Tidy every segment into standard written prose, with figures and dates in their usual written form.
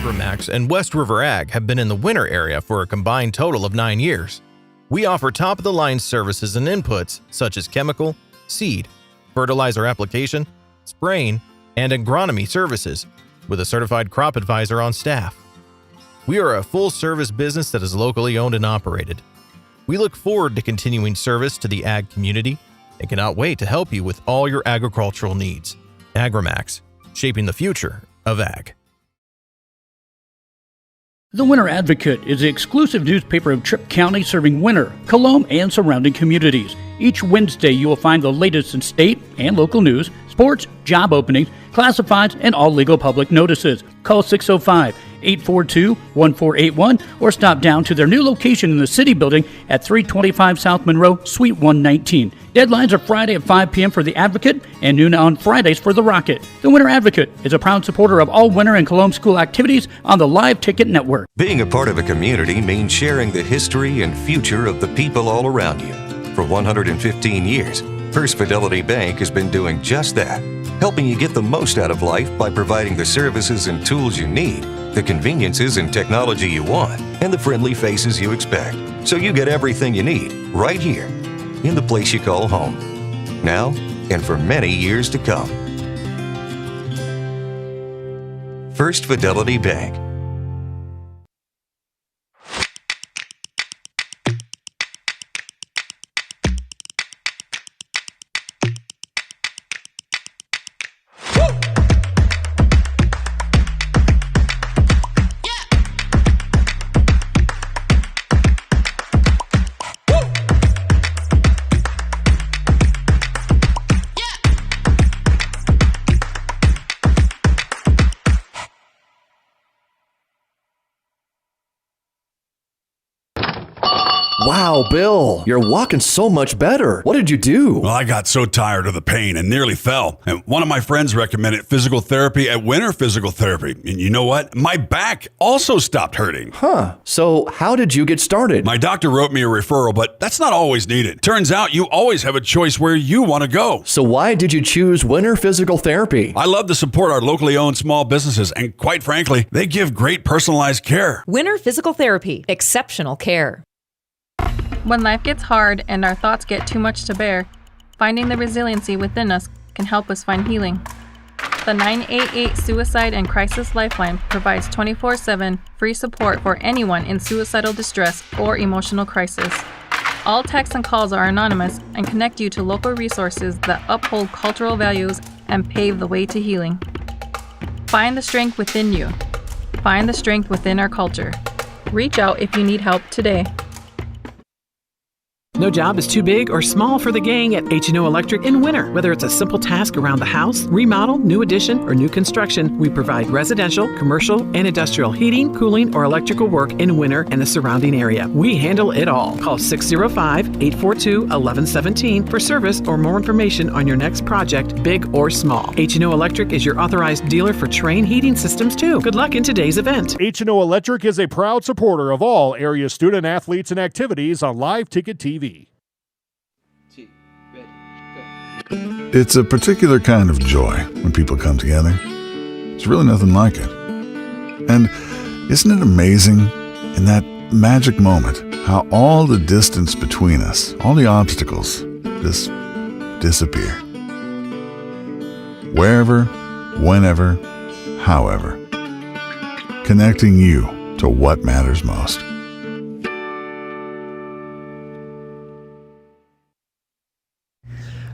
AgriMax and West River Ag have been in the winter area for a combined total of 9 years. We offer top-of-the-line services and inputs such as chemical, seed, fertilizer application, spraying, and agronomy services with a certified crop advisor on staff. We are a full-service business that is locally owned and operated. We look forward to continuing service to the ag community and cannot wait to help you with all your agricultural needs. AgriMax, shaping the future of ag. The Winter Advocate is the exclusive newspaper of Tripp County serving Winter, Colomb, and surrounding communities. Each Wednesday you will find the latest in state and local news, sports, job openings, classifieds, and all legal public notices. Call 605-842-1481 or stop down to their new location in the City Building at 325 South Monroe, Suite 119. Deadlines are Friday at 5 p.m. for the Advocate and noon on Fridays for the Rocket. The Winter Advocate is a proud supporter of all Winter and Colomb school activities on the Live Ticket Network. Being a part of a community means sharing the history and future of the people all around you. For 115 years, First Fidelity Bank has been doing just that, helping you get the most out of life by providing the services and tools you need, the conveniences and technology you want, and the friendly faces you expect. So you get everything you need right here in the place you call home, now and for many years to come. First Fidelity Bank. Wow, Bill, you're walking so much better. What did you do? Well, I got so tired of the pain and nearly fell. And one of my friends recommended physical therapy at Winter Physical Therapy. And you know what? My back also stopped hurting. Huh. So how did you get started? My doctor wrote me a referral, but that's not always needed. Turns out you always have a choice where you want to go. So why did you choose Winter Physical Therapy? I love to support our locally owned small businesses, and quite frankly, they give great personalized care. Winter Physical Therapy. Exceptional care. When life gets hard and our thoughts get too much to bear, finding the resiliency within us can help us find healing. The 988 Suicide and Crisis Lifeline provides 24/7 free support for anyone in suicidal distress or emotional crisis. All texts and calls are anonymous and connect you to local resources that uphold cultural values and pave the way to healing. Find the strength within you. Find the strength within our culture. Reach out if you need help today. No job is too big or small for the gang at H&O Electric in Winter. Whether it's a simple task around the house, remodel, new addition, or new construction, we provide residential, commercial, and industrial heating, cooling, or electrical work in Winter and the surrounding area. We handle it all. Call 605-842-1117 for service or more information on your next project, big or small. H&O Electric is your authorized dealer for Trane heating systems, too. Good luck in today's event. H&O Electric is a proud supporter of all area student athletes and activities on Live Ticket TV. It's a particular kind of joy when people come together. There's really nothing like it. And isn't it amazing in that magic moment how all the distance between us, all the obstacles, just disappear? Wherever, whenever, however. Connecting you to what matters most.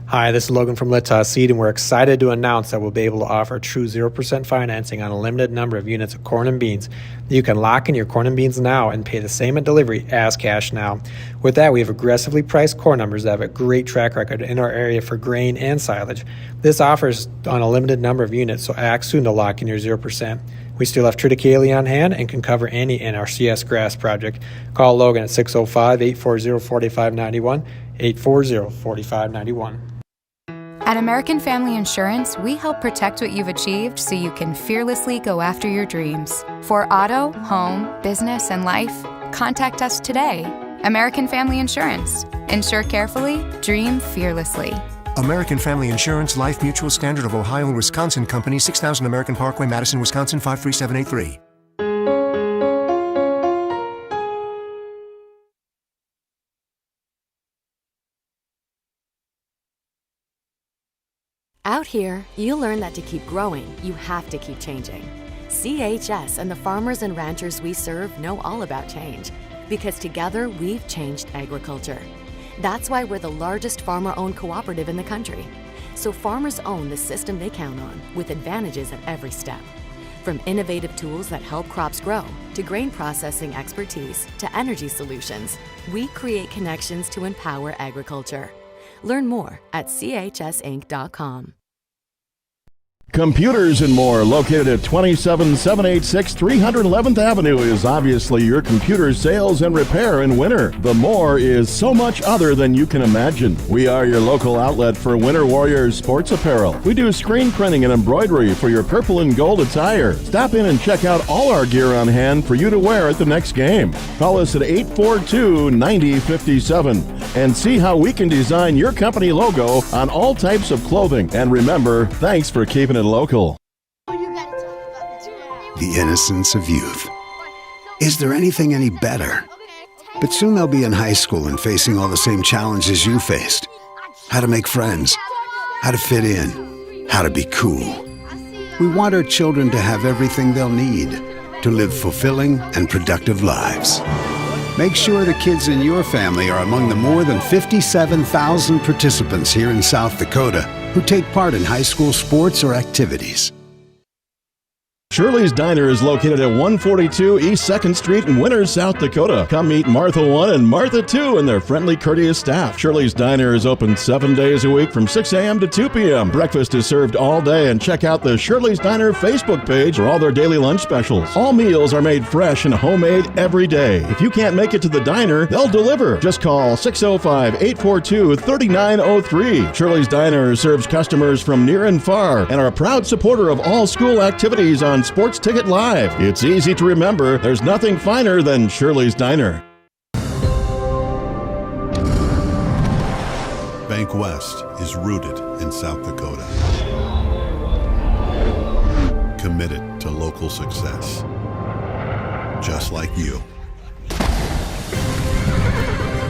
Hi, this is Logan from Litas Seed, and we're excited to announce that we'll be able to offer true 0% financing on a limited number of units of corn and beans. You can lock in your corn and beans now and pay the same at delivery as cash now. With that, we have aggressively priced corn numbers that have a great track record in our area for grain and silage. This offers on a limited number of units, so act soon to lock in your 0%. We still have triticale on hand and can cover any NRCS grass project. Call Logan at 605-840-4591, 840-4591. At American Family Insurance, we help protect what you've achieved so you can fearlessly go after your dreams. For auto, home, business, and life, contact us today. American Family Insurance. Insure carefully, dream fearlessly. American Family Insurance, Life Mutual, Standard of Ohio and Wisconsin Company, 6000 American Parkway, Madison, Wisconsin, 53783. Out here, you'll learn that to keep growing, you have to keep changing. CHS and the farmers and ranchers we serve know all about change, because together we've changed agriculture. That's why we're the largest farmer-owned cooperative in the country. So farmers own the system they count on, with advantages at every step. From innovative tools that help crops grow, to grain processing expertise, to energy solutions, we create connections to empower agriculture. Learn more at chsinc.com. Computers and More, located at 27786 311th Avenue, is obviously your computer sales and repair in winter. The More is so much other than you can imagine. We are your local outlet for Winter Warriors sports apparel. We do screen printing and embroidery for your purple and gold attire. Stop in and check out all our gear on hand for you to wear at the next game. Call us at 842-9057 and see how we can design your company logo on all types of clothing. And remember, thanks for keeping it local. The innocence of youth. Is there anything any better? But soon they'll be in high school and facing all the same challenges you faced. How to make friends, how to fit in, how to be cool. We want our children to have everything they'll need to live fulfilling and productive lives. Make sure the kids in your family are among the more than 57,000 participants here in South Dakota who take part in high school sports or activities. Shirley's Diner is located at 142 East 2nd Street in Winters, South Dakota. Come meet Martha 1 and Martha 2 and their friendly, courteous staff. Shirley's Diner is open 7 days a week from 6 a.m. to 2 p.m. Breakfast is served all day, and check out the Shirley's Diner Facebook page for all their daily lunch specials. All meals are made fresh and homemade every day. If you can't make it to the diner, they'll deliver. Just call 605-842-3903. Shirley's Diner serves customers from near and far and are a proud supporter of all school activities on Sports Ticket Live. It's easy to remember. There's nothing finer than Shirley's Diner. Bank West is rooted in South Dakota. Committed to local success. Just like you.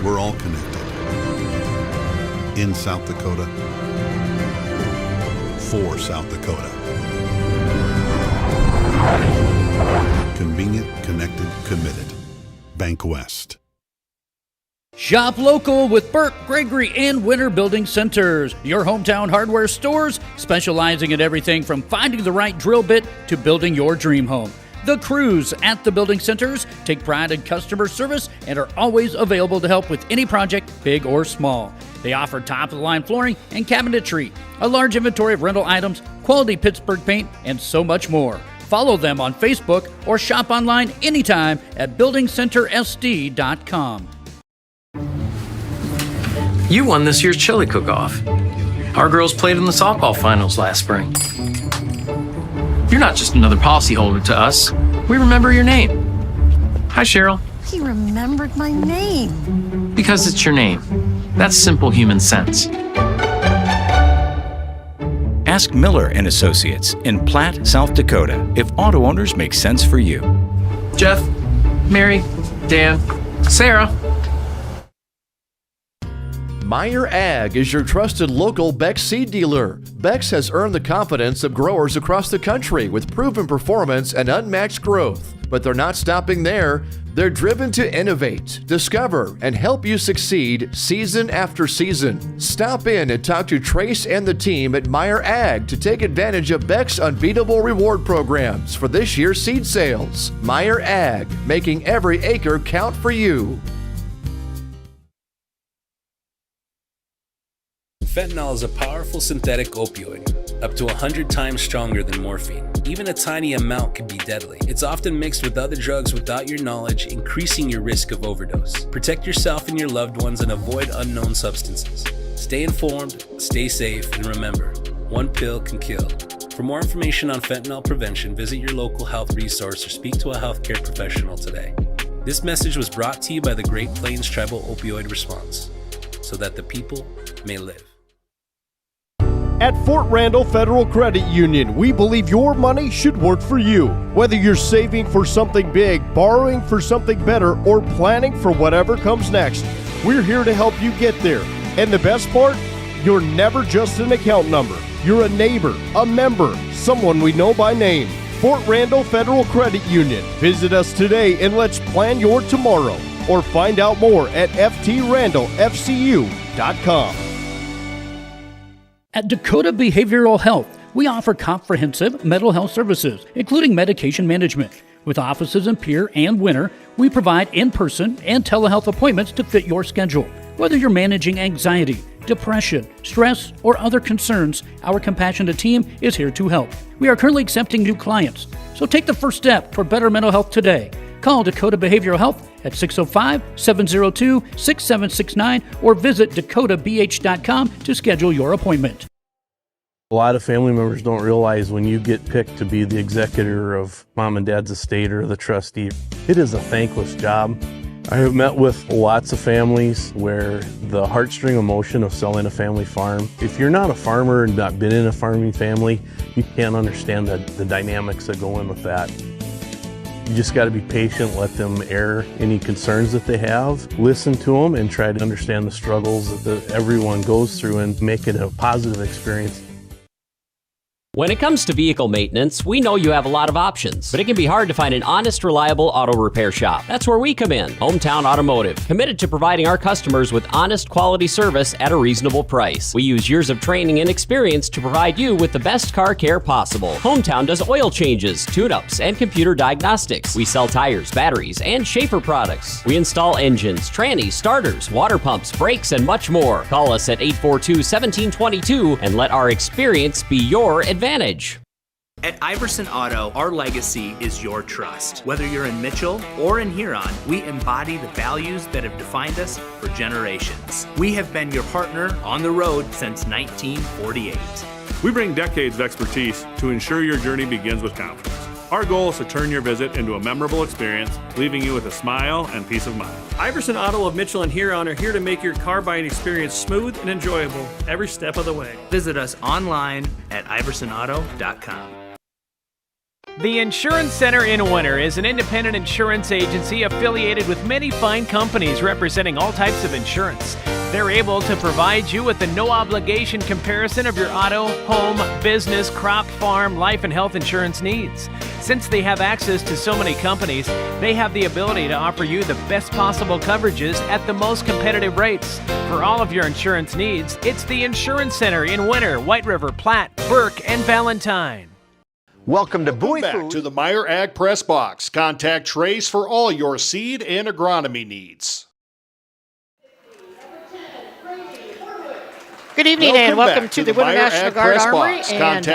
We're all connected. In South Dakota. For South Dakota. Convenient, connected, committed. Bank West. Shop local with Burke, Gregory, and Winter Building Centers, your hometown hardware stores specializing in everything from finding the right drill bit to building your dream home. The crews at the building centers take pride in customer service and are always available to help with any project, big or small. They offer top-of-the-line flooring and cabinetry, a large inventory of rental items, quality Pittsburgh paint, and so much more. Follow them on Facebook or shop online anytime at buildingcentersd.com. You won this year's chili cook-off. Our girls played in the softball finals last spring. You're not just another policyholder to us. We remember your name. Hi, Cheryl. He remembered my name. Because it's your name. That's simple human sense. Ask Miller and Associates in Platte, South Dakota, if auto owners make sense for you. Jeff, Mary, Dan, Sarah. Meyer Ag is your trusted local Beck's seed dealer. Beck's has earned the confidence of growers across the country with proven performance and unmatched growth. But they're not stopping there. They're driven to innovate, discover, and help you succeed season after season. Stop in and talk to Trace and the team at Meyer Ag to take advantage of Beck's unbeatable reward programs for this year's seed sales. Meyer Ag, making every acre count for you. Fentanyl is a powerful synthetic opioid, up to 100 times stronger than morphine. Even a tiny amount can be deadly. It's often mixed with other drugs without your knowledge, increasing your risk of overdose. Protect yourself and your loved ones and avoid unknown substances. Stay informed, stay safe, and remember, one pill can kill. For more information on fentanyl prevention, visit your local health resource or speak to a healthcare professional today. This message was brought to you by the Great Plains Tribal Opioid Response, so that the people may live. At Fort Randall Federal Credit Union, we believe your money should work for you. Whether you're saving for something big, borrowing for something better, or planning for whatever comes next, we're here to help you get there. And the best part? You're never just an account number. You're a neighbor, a member, someone we know by name. Fort Randall Federal Credit Union. Visit us today and let's plan your tomorrow. Or find out more at ftrandallfcu.com. At Dakota Behavioral Health, we offer comprehensive mental health services, including medication management. With offices in Pierre and Winter, we provide in-person and telehealth appointments to fit your schedule. Whether you're managing anxiety, depression, stress, or other concerns, our compassionate team is here to help. We are currently accepting new clients, so take the first step toward better mental health today. Call Dakota Behavioral Health at 605-702-6769 or visit dakotabh.com to schedule your appointment. A lot of family members don't realize when you get picked to be the executor of mom and dad's estate or the trustee, it is a thankless job. I have met with lots of families where the heartstring emotion of selling a family farm, if you're not a farmer and not been in a farming family, you can't understand the dynamics that go in with that. You just got to be patient, let them air any concerns that they have, listen to them, and try to understand the struggles that everyone goes through and make it a positive experience. When it comes to vehicle maintenance, we know you have a lot of options, but it can be hard to find an honest, reliable auto repair shop. That's where we come in, Hometown Automotive, committed to providing our customers with honest, quality service at a reasonable price. We use years of training and experience to provide you with the best car care possible. Hometown does oil changes, tune-ups, and computer diagnostics. We sell tires, batteries, and Schaefer products. We install engines, trannies, starters, water pumps, brakes, and much more. Call us at 842-1722 and let our experience be your advantage. At Iverson Auto, our legacy is your trust. Whether you're in Mitchell or in Huron, we embody the values that have defined us for generations. We have been your partner on the road since 1948. We bring decades of expertise to ensure your journey begins with confidence. Our goal is to turn your visit into a memorable experience, leaving you with a smile and peace of mind. Iverson Auto of Mitchell and Huron are here to make your car buying experience smooth and enjoyable every step of the way. Visit us online at iversonauto.com. The Insurance Center in Winter is an independent insurance agency affiliated with many fine companies representing all types of insurance. They're able to provide you with a no-obligation comparison of your auto, home, business, crop, farm, life, and health insurance needs. Since they have access to so many companies, they have the ability to offer you the best possible coverages at the most competitive rates. For all of your insurance needs, it's the Insurance Center in Winter, White River, Platte, Burke, and Valentine. Welcome to Bowie Back to the Meyer Ag Press Box. Contact Trace for all your seed and agronomy needs. Good evening and welcome to the Winter National Guard Armory and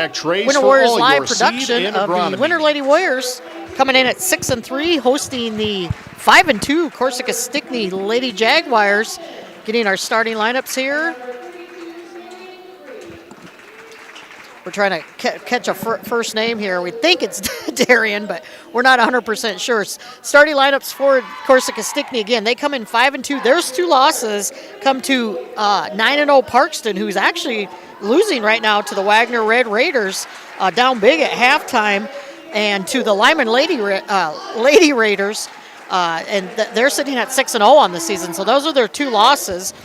Winter Warriors live production of the Winter Lady Warriors, coming in at 6-3, hosting the 5-2 Corsica Stickney Lady Jaguars. Getting our starting lineups here. We're trying to catch a first name here. We think it's Darian, but we're not 100% sure. Starting lineups for Corsica Stickney again. They come in 5-2. There's two losses. Come to 9-0 Parkston, who's actually losing right now to the Wagner Red Raiders, down big at halftime, and to the Lyman Lady Raiders. And they're sitting at 6-0 on the season. So those are their two losses.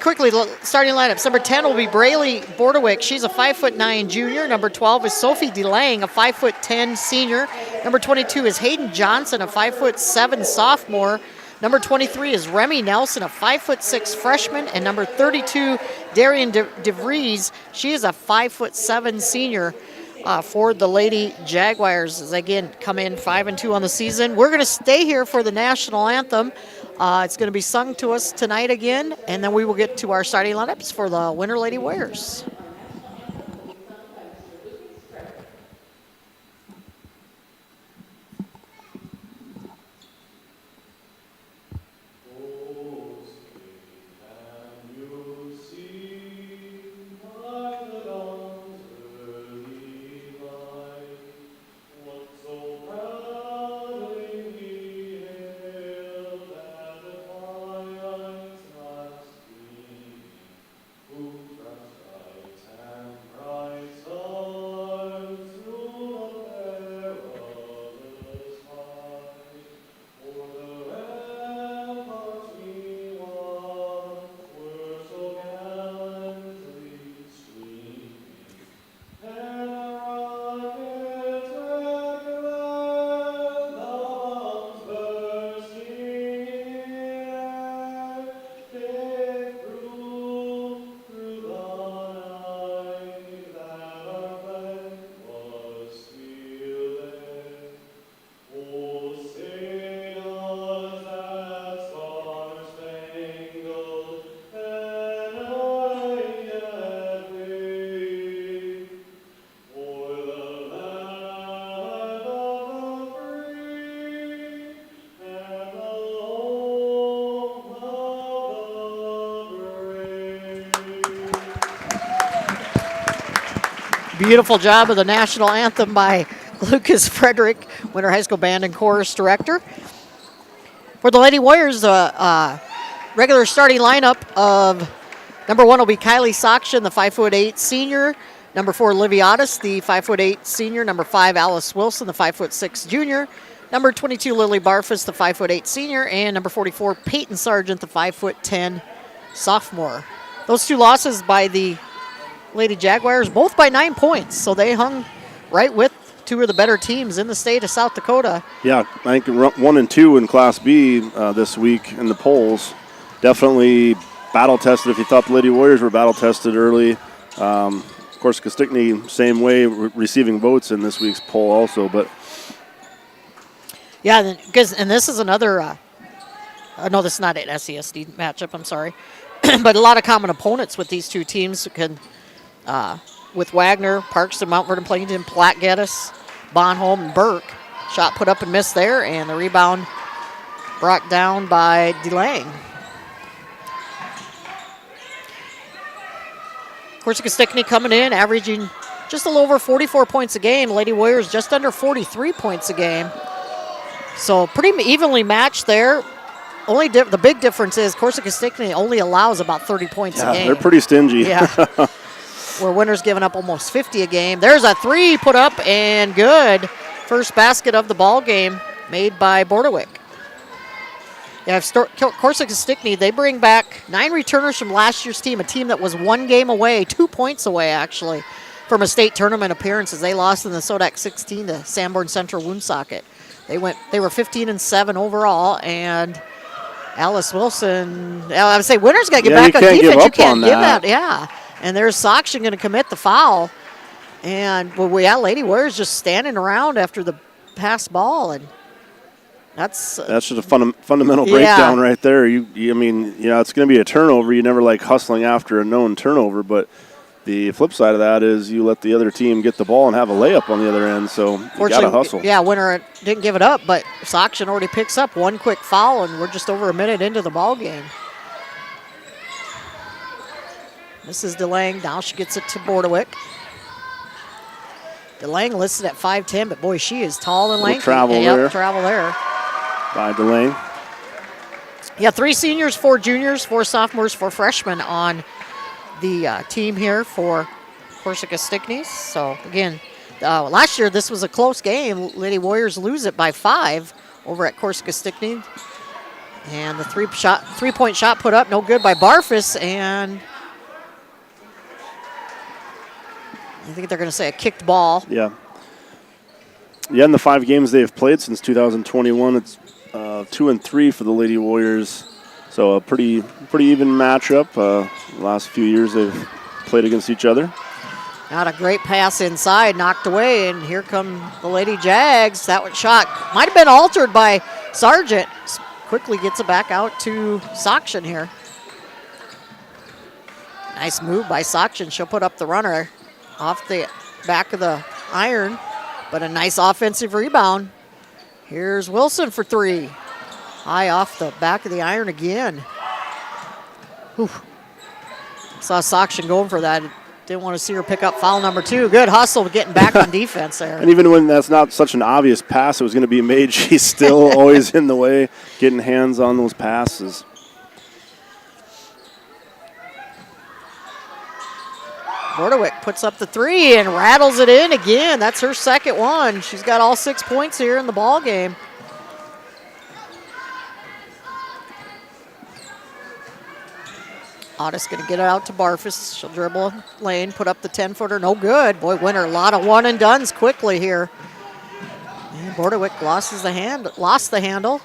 Quickly, starting lineups. Number 10 will be Braylee Bordewick. She's a 5'9" junior. Number 12 is Sophie DeLang, a 5'10" senior. Number 22 is Hayden Johnson, a 5'7" sophomore. Number 23 is Remy Nelson, a 5'6" freshman. And number 32, Darian DeVries. She is a 5'7" senior. For the Lady Jaguars, as again come in 5-2 on the season. We're going to stay here for the national anthem. It's going to be sung to us tonight again, and then we will get to our starting lineups for the Winter Lady Warriors. Who trust I Beautiful job of the national anthem by Lucas Frederick, Winter High School Band and Chorus Director. For the Lady Warriors, regular starting lineup of number 1 will be Kylie Sokshin, the 5'8" senior. Number 4, Livy Otis, the 5'8" senior. Number 5, Alice Wilson, the 5'6" junior. Number 22, Lily Barfus, the 5'8" senior. And number 44, Peyton Sargent, the 5'10" sophomore. Those two losses by the Lady Jaguars, both by 9 points. So they hung right with two of the better teams in the state of South Dakota. Yeah, I think 1 and 2 in Class B this week in the polls. Definitely battle-tested. If you thought the Lady Warriors were battle-tested early, Corsica Stickney, same way, receiving votes in this week's poll also. But yeah, and this is another, no, this is not an SESD matchup, I'm sorry. But a lot of common opponents with these two teams can, with Wagner, Parkston, Mount Vernon, Plainton, Platte Geddes, Bonholm, and Burke. Shot put up and missed there, and the rebound brought down by DeLange. Corsica Stickney coming in, averaging just a little over 44 points a game. Lady Warriors just under 43 points a game. So pretty evenly matched there. Only the big difference is Corsica Stickney only allows about 30 points a game. They're pretty stingy. Yeah. Where Winter's giving up almost 50 a game. There's a 3 put up and good. First basket of the ball game made by Bordewick. Yeah, Corsica Stickney, they bring back 9 returners from last year's team, a team that was 1 game away, 2 points away actually, from a state tournament appearance as they lost in the Sodak 16 to Sanborn Central Woonsocket. They were 15-7 overall, and Alice Wilson, I would say Winter's got to get back on defense. You can't give that. Yeah. And there's Sokshin going to commit the foul. And, Lady Warriors just standing around after the pass ball, and that's just a fundamental breakdown right there. It's going to be a turnover. You never like hustling after a known turnover, but the flip side of that is you let the other team get the ball and have a layup on the other end, so you got to hustle. Yeah, Winter didn't give it up, but Sokshin already picks up 1 quick foul, and we're just over a minute into the ball game. Mrs. DeLange, now she gets it to Bordewick. DeLange listed at 5'10", but boy, she is tall and lanky. Travel there by DeLange. Yeah, 3 seniors, 4 juniors, 4 sophomores, 4 freshmen on the team here for Corsica Stickney. So again, last year this was a close game. Lady Warriors lose it by 5 over at Corsica Stickney. And the 3-point shot put up, no good by Barfus, and I think they're going to say a kicked ball. Yeah. Yeah, in the 5 games they've played since 2021, it's 2-3 for the Lady Warriors. So a pretty even matchup. The last few years they've played against each other. Not a great pass inside, knocked away, and here come the Lady Jags. That shot might have been altered by Sargent. Quickly gets it back out to Sokshin here. Nice move by Sokshin. She'll put up the runner off the back of the iron, but a nice offensive rebound. Here's Wilson for 3. High off the back of the iron again. Whew. Saw Sokshin going for that. Didn't want to see her pick up foul number 2. Good hustle getting back on defense there. And even when that's not such an obvious pass it was going to be made, she's still always in the way, getting hands on those passes. Bordewick puts up the 3 and rattles it in again. That's her second one. She's got all 6 points here in the ball game. Otis going to get it out to Barfus. She'll dribble lane, put up the 10-footer. No good. Boy, Winter, a lot of one-and-dones quickly here. And Bordewick lost the handle.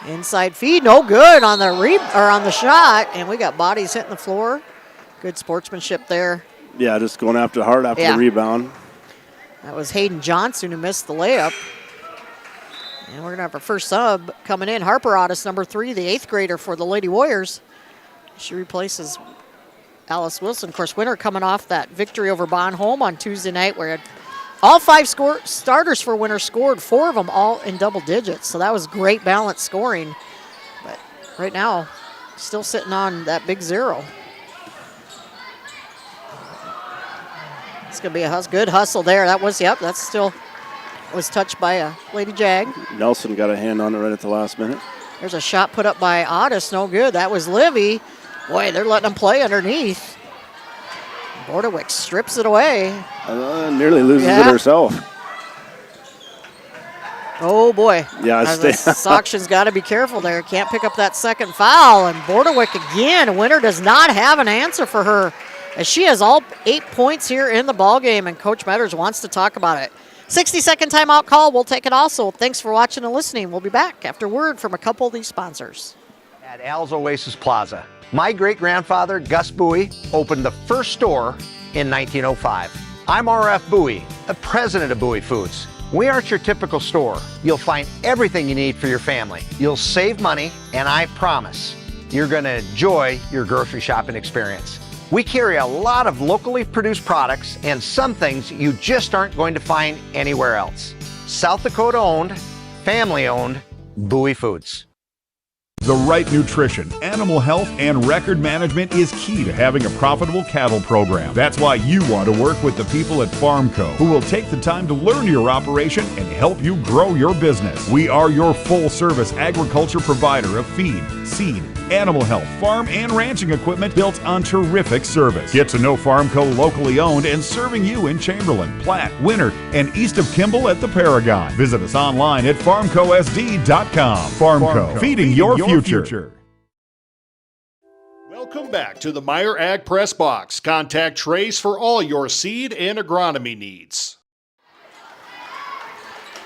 Inside feed, no good on the on the shot. And we got bodies hitting the floor. Good sportsmanship there. Yeah, just going after hard after the rebound. That was Hayden Johnson who missed the layup. And we're going to have our first sub coming in. Harper Otis, number 3, the 8th grader for the Lady Warriors. She replaces Alice Wilson. Of course, Winter coming off that victory over Bonholm on Tuesday night where all 5 starters for Winter scored, 4 of them all in double digits. So that was great balanced scoring. But right now, still sitting on that big 0. going to be a good hustle there. That was, that's still was touched by a Lady Jag. Nelson got a hand on it right at the last minute. There's a shot put up by Otis, no good. That was Livy. Boy, they're letting them play underneath. Bordewick strips it away. Nearly loses it herself. Oh, boy. Yeah, Sockshan's got to be careful there. Can't pick up that second foul. And Bordewick again. Winter does not have an answer for her, as she has all 8 points here in the ballgame, and Coach Metters wants to talk about it. 60-second timeout call. We'll take it also. Thanks for watching and listening. We'll be back after word from a couple of these sponsors. At Al's Oasis Plaza, my great-grandfather, Gus Bowie, opened the first store in 1905. I'm R.F. Bowie, the president of Bowie Foods. We aren't your typical store. You'll find everything you need for your family. You'll save money, and I promise you're going to enjoy your grocery shopping experience. We carry a lot of locally produced products and some things you just aren't going to find anywhere else. South Dakota owned, family owned, Bowie Foods. The right nutrition, animal health, and record management is key to having a profitable cattle program. That's why you want to work with the people at Farmco, who will take the time to learn your operation and help you grow your business. We are your full-service agriculture provider of feed, seed, animal health, farm, and ranching equipment built on terrific service. Get to know Farmco locally owned and serving you in Chamberlain, Platte, Winter, and east of Kimball at the Paragon. Visit us online at farmcosd.com. Farmco, feeding your future. Welcome back to the Meyer Ag Press Box. Contact Trace for all your seed and agronomy needs.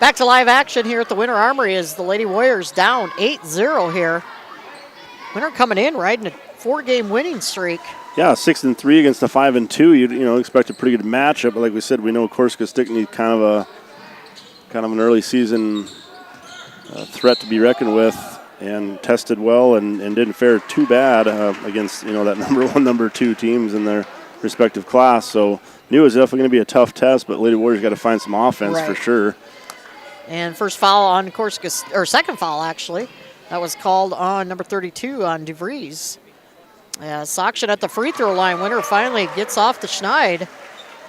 Back to live action here at the Winter Armory as the Lady Warriors down 8-0 here. Winter coming in, riding a 4-game winning streak. Yeah, 6-3 against a 5-2. You expect a pretty good matchup, but like we said, we know Corsica Stickney kind of an early season threat to be reckoned with, and tested well and didn't fare too bad against that number 1, number 2 teams in their respective class. So knew it was definitely going to be a tough test, but Lady Warriors got to find some offense for sure. And first foul on Corsica, or second foul actually. That was called on number 32 on DeVries. Sockshan at the free throw line. Winter finally gets off the schneid.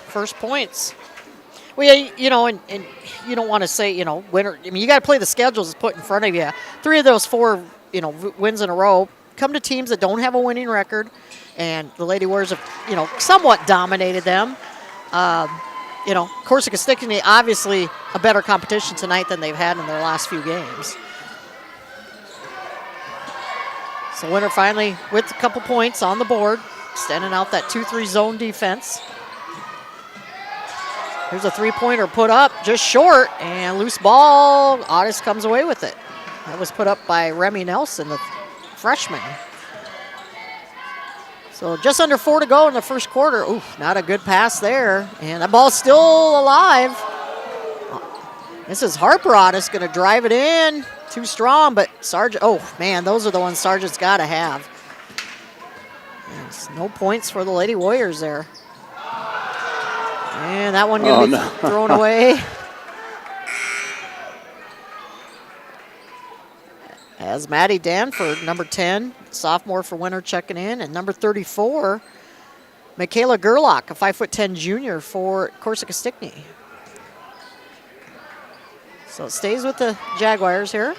First points. Well, and you don't want to say, Winter. I mean, you got to play the schedules put in front of you. 3 of those 4, wins in a row come to teams that don't have a winning record, and the Lady Warriors have, somewhat dominated them. Corsica Stickney obviously a better competition tonight than they've had in their last few games. So Winter finally with a couple points on the board, standing out that 2-3 zone defense. Here's a 3-pointer put up, just short, and loose ball. Otis comes away with it. That was put up by Remy Nelson, the freshman. So just under 4 to go in the first quarter. Oof, not a good pass there. And that ball's still alive. This is Harper Otis going to drive it in. Too strong, but Sargent, those are the ones Sargent's got to have. And no points for the Lady Warriors there. And that one going to be thrown away. As Maddie Danford, number 10, sophomore for Winter, checking in. And number 34, Michaela Gerlach, a 5'10" junior for Corsica Stickney. So it stays with the Jaguars here.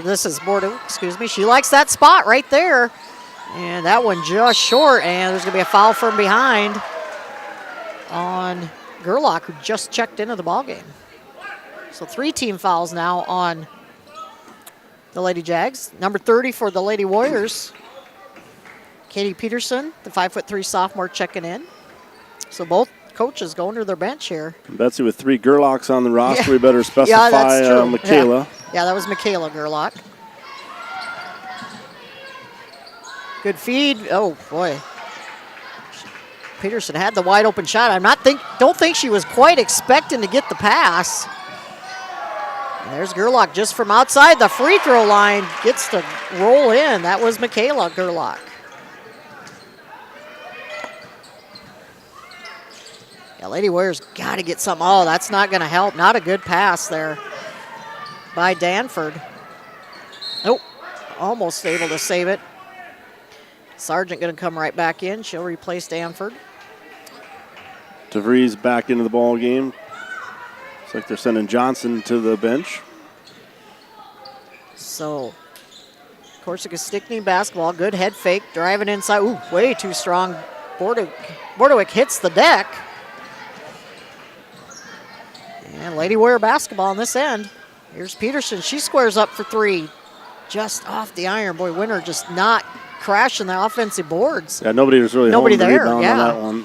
This is Bordeaux, She likes that spot right there. And that one just short, and there's going to be a foul from behind on Gerlach, who just checked into the ballgame. So 3 team fouls now on the Lady Jags. Number 30 for the Lady Warriors, Katie Peterson, the 5'3" sophomore, checking in. So both coaches going to their bench here. Betsy with 3 Gerlachs on the roster. We better specify Michaela. Yeah, that was Michaela Gerlach. Good feed. Oh, boy. Peterson had the wide open shot. Don't think she was quite expecting to get the pass. And there's Gerlach just from outside the free throw line. Gets to roll in. That was Michaela Gerlach. Yeah, Lady Warriors got to get something. Oh, that's not going to help. Not a good pass there by Danford. Nope. almost able to save it. Sargent going to come right back in. She'll replace Danford. DeVries back into the ball game. Looks like they're sending Johnson to the bench. So, Corsica Stickney basketball. Good head fake. Driving inside. Ooh, way too strong. Bordewick hits the deck. And Lady Warrior basketball on this end. Here's Peterson. She squares up for three. Just off the iron. Boy, Winter just not crashing the offensive boards. Yeah, nobody was really Nobody holding the there, rebound yeah. on that one.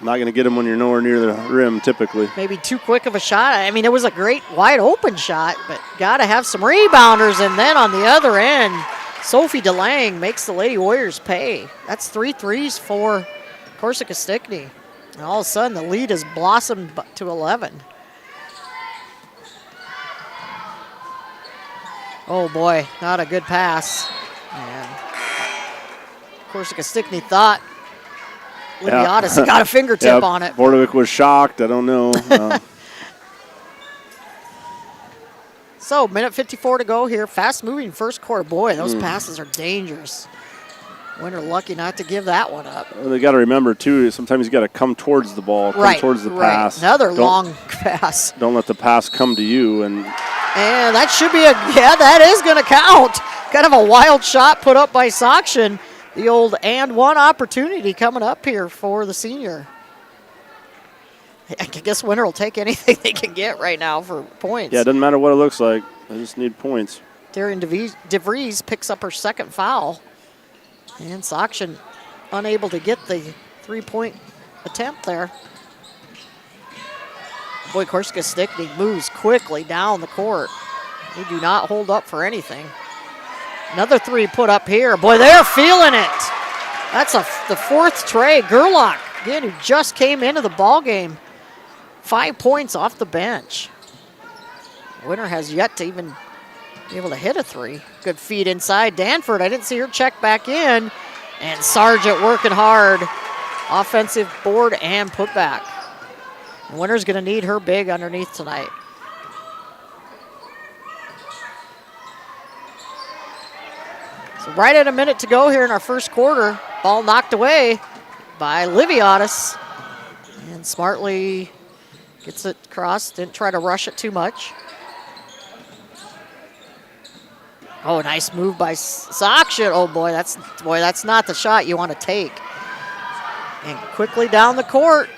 Not going to get him when you're nowhere near the rim, typically. Maybe too quick of a shot. I mean, it was a great wide open shot, but got to have some rebounders. And then on the other end, Sophie DeLang makes the Lady Warriors pay. That's 3 threes for Corsica Stickney. And all of a sudden, the lead has blossomed to 11. Oh boy, not a good pass. And Corsica Stickney thought Liviotis got a fingertip on it. Bordewick was shocked. I don't know. So, minute 54 to go here. Fast-moving first quarter. Boy, those passes are dangerous. Winter lucky not to give that one up. Well, they got to remember, too, sometimes you got to come towards the ball, come towards the pass. Another long pass. Don't let the pass come to you. And that should be that is going to count. Kind of a wild shot put up by Sakshin. The old and one opportunity coming up here for the senior. I guess Winter will take anything they can get right now for points. Yeah, it doesn't matter what it looks like. They just need points. Darian DeVries picks up her second foul. And Sakshin unable to get the three-point attempt there. Boy, Corsica Stickney moves quickly down the court. They do not hold up for anything. Another three put up here. Boy, they're feeling it. That's the fourth tray. Gerlach, again, who just came into the ball game. 5 points off the bench. Winter has yet to even be able to hit a three. Good feed inside. Danford, I didn't see her check back in. And Sargent working hard. Offensive board and putback. Winter's going to need her big underneath tonight. So right at a minute to go here in our first quarter. Ball knocked away by Liviotis. And smartly gets it across. Didn't try to rush it too much. Oh, nice move by Sakshin. Oh boy, that's not the shot you want to take. And quickly down the court.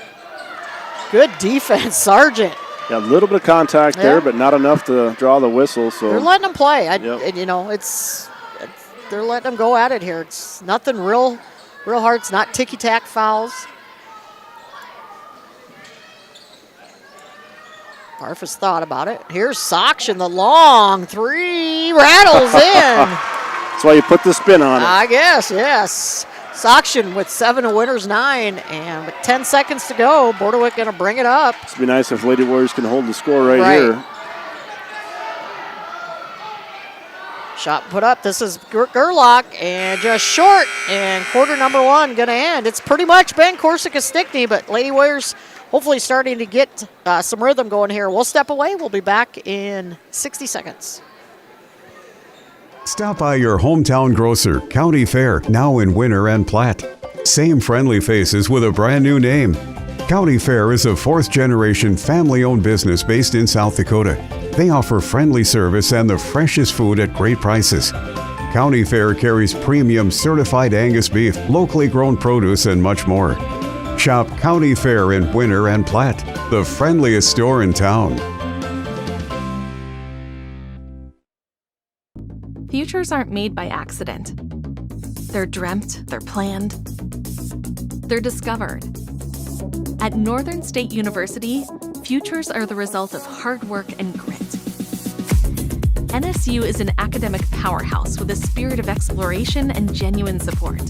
Good defense, Sargent. Yeah, a little bit of contact there, but not enough to draw the whistle. So they're letting them play. They're letting them go at it here. It's nothing real hard. It's not ticky-tack fouls. Barfus thought about it. Here's Sakshin, the long three, rattles in. That's why you put the spin on it. I guess, yes. Sakshin with 7 to Winter's 9, and with 10 seconds to go, Bordewick going to bring it up. It'd be nice if Lady Warriors can hold the score right here. Shot put up. This is Gerlach, and just short, and quarter number 1 going to end. It's pretty much been Corsica Stickney, but Lady Warriors hopefully starting to get some rhythm going here. We'll step away. We'll be back in 60 seconds. Stop by your hometown grocer, County Fair, now in Winter and Platte. Same friendly faces with a brand new name. County Fair is a 4th-generation family-owned business based in South Dakota. They offer friendly service and the freshest food at great prices. County Fair carries premium certified Angus beef, locally grown produce, and much more. Shop County Fair in Winter and Platte, the friendliest store in town. Futures aren't made by accident. They're dreamt, they're planned, they're discovered. At Northern State University, futures are the result of hard work and grit. NSU is an academic powerhouse with a spirit of exploration and genuine support,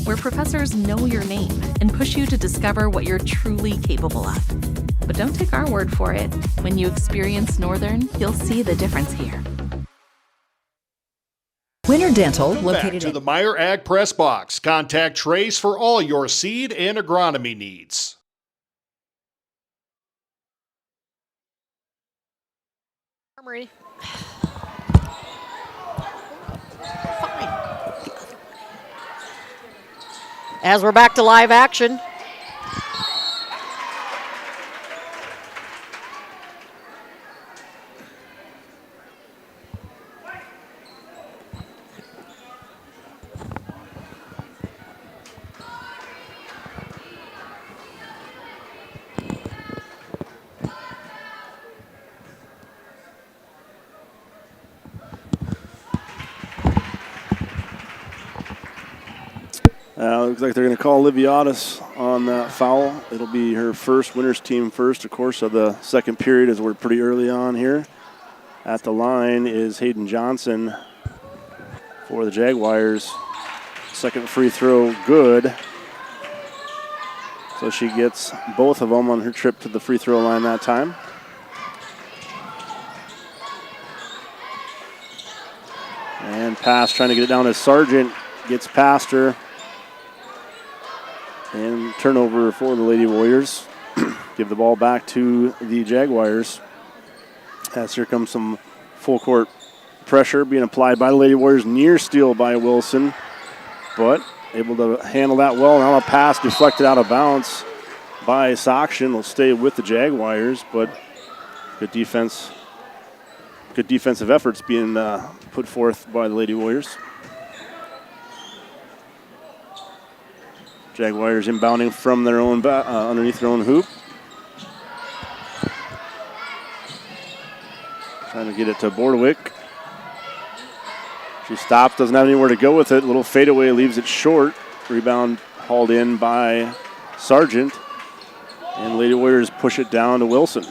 where professors know your name and push you to discover what you're truly capable of. But don't take our word for it. When you experience Northern, you'll see the difference here. Winter Dental, located Back to the Meyer Ag Press Box. Contact Trace for all your seed and agronomy needs. As we're back to live action. Looks like they're going to call Liviatis on that foul. It'll be her first, winner's team first, of course, of the second period as we're pretty early on here. At the line is Hayden Johnson for the Jaguars. Second free throw, good. So she gets both of them on her trip to the free throw line that time. And pass, trying to get it down as Sargent gets past her. And turnover for the Lady Warriors. Give the ball back to the Jaguars. As here comes some full court pressure being applied by the Lady Warriors. Near steal by Wilson, but able to handle that well. Now a pass deflected out of bounds by Sokshin. Will stay with the Jaguars, but good defense. Good defensive efforts being put forth by the Lady Warriors. Jaguars inbounding from their own underneath their own hoop. Trying to get it to Bordewick. She stops, doesn't have anywhere to go with it. Little fadeaway leaves it short. Rebound hauled in by Sargent. And Lady Warriors push it down to Wilson.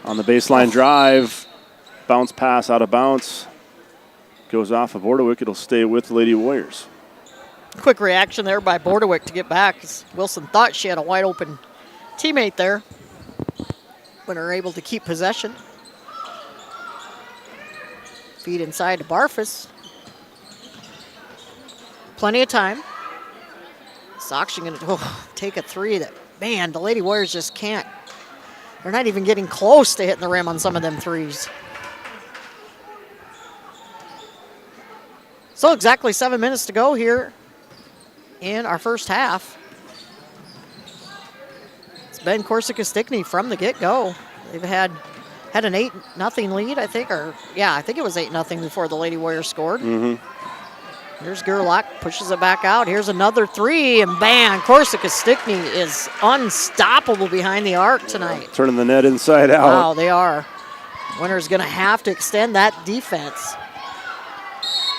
On the baseline drive, bounce pass out of bounds. Goes off of Bordewick. It'll stay with the Lady Warriors. Quick reaction there by Bordewick to get back. Wilson thought she had a wide open teammate there, but are able to keep possession. Feed inside to Barfus. Plenty of time. Sokshin going to take a three that, man, the Lady Warriors just can't. They're not even getting close to hitting the rim on some of them threes. So exactly 7 minutes to go here in our first half. It's been Corsica Stickney from the get-go. They've had an 8-0 lead, I think, I think it was 8-0 before the Lady Warriors scored. Here's Gerlach, pushes it back out. Here's another three, and bam, Corsica Stickney is unstoppable behind the arc tonight. Turning the net inside out. Wow, they are. Winner's going to have to extend that defense.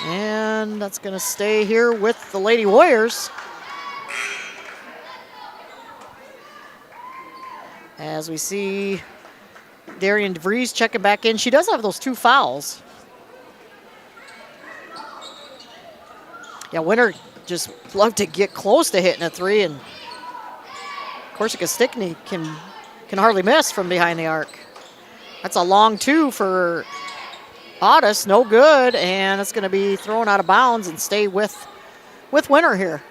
And that's going to stay here with the Lady Warriors. As we see Darian DeVries checking back in. She does have those 2 fouls. Yeah, Winter just love to get close to hitting a three, and Corsica Stickney can hardly miss from behind the arc. That's a long 2 for Audis, no good, and it's going to be thrown out of bounds and stay with Winter here.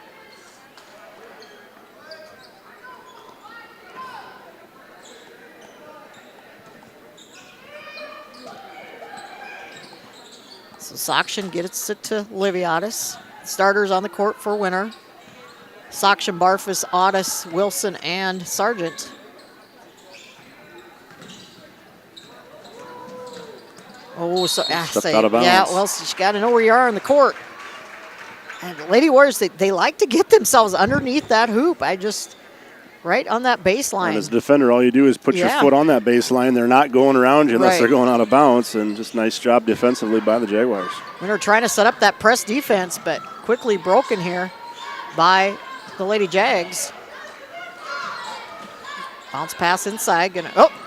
So Sokshin gets it to Liviatis. Starters on the court for Winter. Sokshin, Barfus, Audis, Wilson, and Sargent. Oh, so out of bounds. Yeah, well, you got to know where you are on the court. And the Lady Warriors, they like to get themselves underneath that hoop. Right on that baseline. And as a defender, all you do is put your foot on that baseline. They're not going around you unless they're going out of bounds. And just nice job defensively by the Jaguars. Winter trying to set up that press defense, but quickly broken here by the Lady Jags. Bounce pass inside.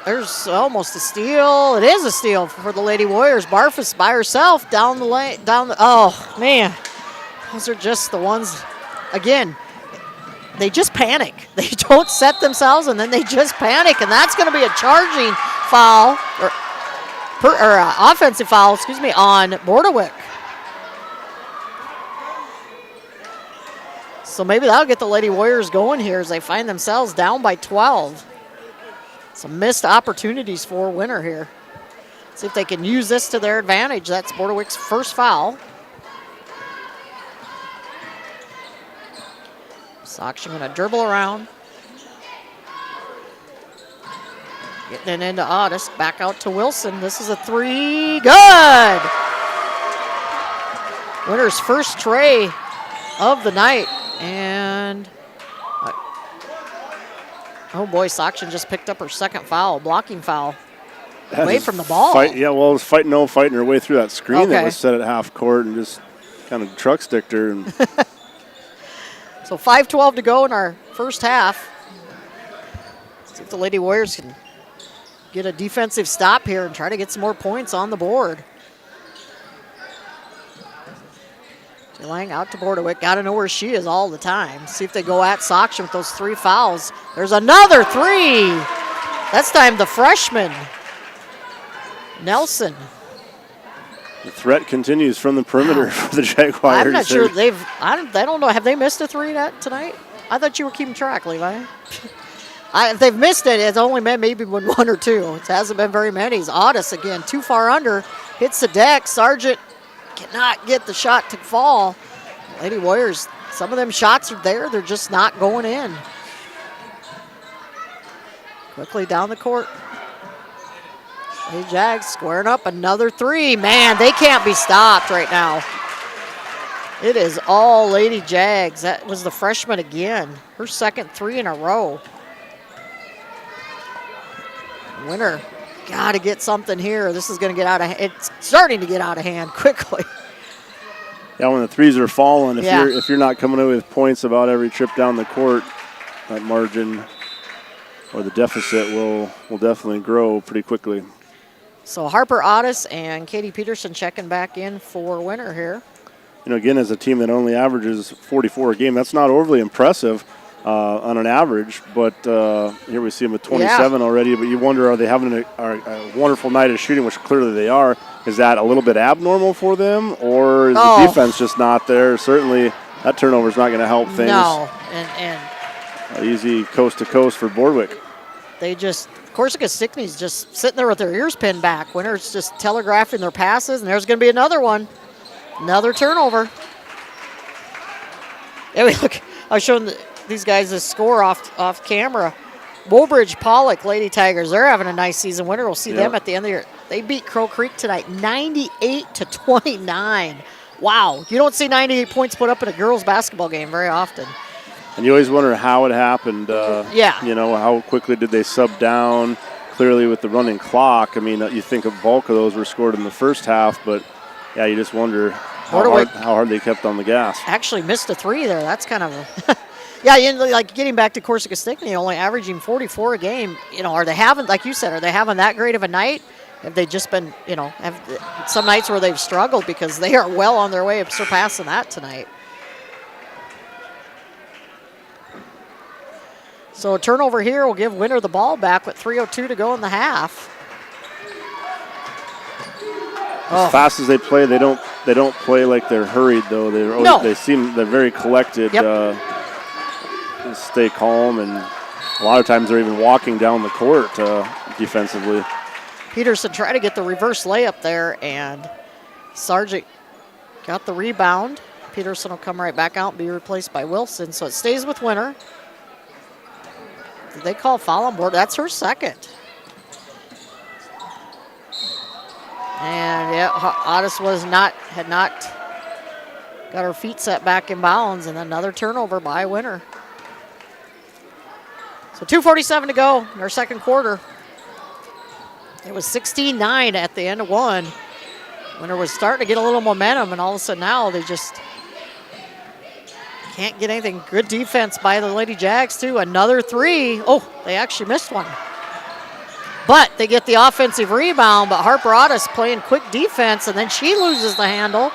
There's almost a steal. It is a steal for the Lady Warriors. Barfus by herself down the lane. Oh, man. Those are just the ones, again, they just panic. They don't set themselves, and then they just panic, and that's going to be a charging foul, or offensive foul, on Bordewick. So maybe that'll get the Lady Warriors going here as they find themselves down by 12. Some missed opportunities for Winter here. See if they can use this to their advantage. That's Bordewick's first foul. Soction going to dribble around. Getting it into Otis. Back out to Wilson. This is a 3. Good! Winner's first tray of the night. And oh boy, Soction just picked up her second foul, blocking foul. Away from the ball. Fighting her way through that screen that was set at half court and just kind of truck sticked her. And so 5:12 to go in our first half. See if the Lady Warriors can get a defensive stop here and try to get some more points on the board. Lang out to Bordewick. Got to know where she is all the time. See if they go at Soction with those 3 fouls. There's another 3. That's time the freshman, Nelson. The threat continues from the perimeter for the Jaguars. I'm not sure I don't know. Have they missed a 3 tonight? I thought you were keeping track, Levi. If they've missed it, it's only been maybe 1 or 2. It hasn't been very many. It's Otis again, too far under. Hits the deck. Sargent cannot get the shot to fall. Lady Warriors, some of them shots are there. They're just not going in. Quickly down the court. Lady Jags squaring up another 3. Man, they can't be stopped right now. It is all Lady Jags. That was the freshman again. Her second 3 in a row. Winner, got to get something here. This is going to get out of hand. It's starting to get out of hand quickly. Yeah, when the 3s are falling, if you're not coming away with points about every trip down the court, that margin or the deficit will definitely grow pretty quickly. So Harper Otis and Katie Peterson checking back in for Winner here. Again, as a team that only averages 44 a game, that's not overly impressive on an average, but here we see them at 27 already, but you wonder, are they having a wonderful night of shooting, which clearly they are. Is that a little bit abnormal for them, or is the defense just not there? Certainly that turnover is not going to help things. No, and easy coast to coast for Bordewick. Corsica Stickney's just sitting there with their ears pinned back. Winner's just telegraphing their passes, and there's going to be another one. Another turnover. There we look. I was showing these guys the score off camera. Woolbridge Pollock Lady Tigers, they're having a nice season. Winner will see them at the end of the year. They beat Crow Creek tonight 98-29. Wow, you don't see 98 points put up in a girls basketball game very often. And you always wonder how it happened. How quickly did they sub down? Clearly with the running clock. I mean, you think a bulk of those were scored in the first half, but yeah, you just wonder how hard they kept on the gas. Actually missed a 3 there. That's kind of a like getting back to Corsica Stickney, only averaging 44 a game. Are they having, like you said, are they having that great of a night? Have they just been, have some nights where they've struggled, because they are well on their way of surpassing that tonight. So a turnover here will give Winner the ball back with 3:02 to go in the half. As fast as they play, they don't play like they're hurried though. They're very collected. Stay calm, and a lot of times they're even walking down the court defensively. Peterson tried to get the reverse layup there, and Sargent got the rebound. Peterson will come right back out and be replaced by Wilson, so it stays with Winner. Did they call foul on board? That's her second. And Otis had not got her feet set back in bounds, and another turnover by Winner. So 2:47 to go in our second quarter. It was 16-9 at the end of one. Winner was starting to get a little momentum, and all of a sudden now they just can't get anything. Good defense by the Lady Jags too. Another 3. Oh, they actually missed one. But they get the offensive rebound, but Harper Otis playing quick defense, and then she loses the handle.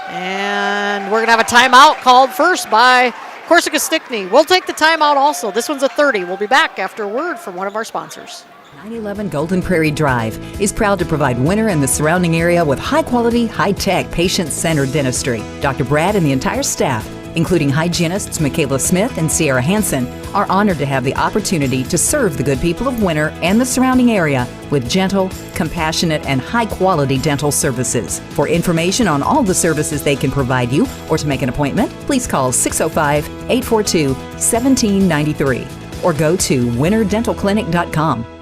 And we're going to have a timeout called first by Corsica Stickney. We'll take the timeout also. This one's a 30. We'll be back after a word from one of our sponsors. 911 Golden Prairie Drive is proud to provide Winner and the surrounding area with high-quality, high-tech, patient-centered dentistry. Dr. Brad and the entire staff including hygienists Michaela Smith and Sierra Hansen, are honored to have the opportunity to serve the good people of Winter and the surrounding area with gentle, compassionate, and high-quality dental services. For information on all the services they can provide you or to make an appointment, please call 605-842-1793 or go to winterdentalclinic.com.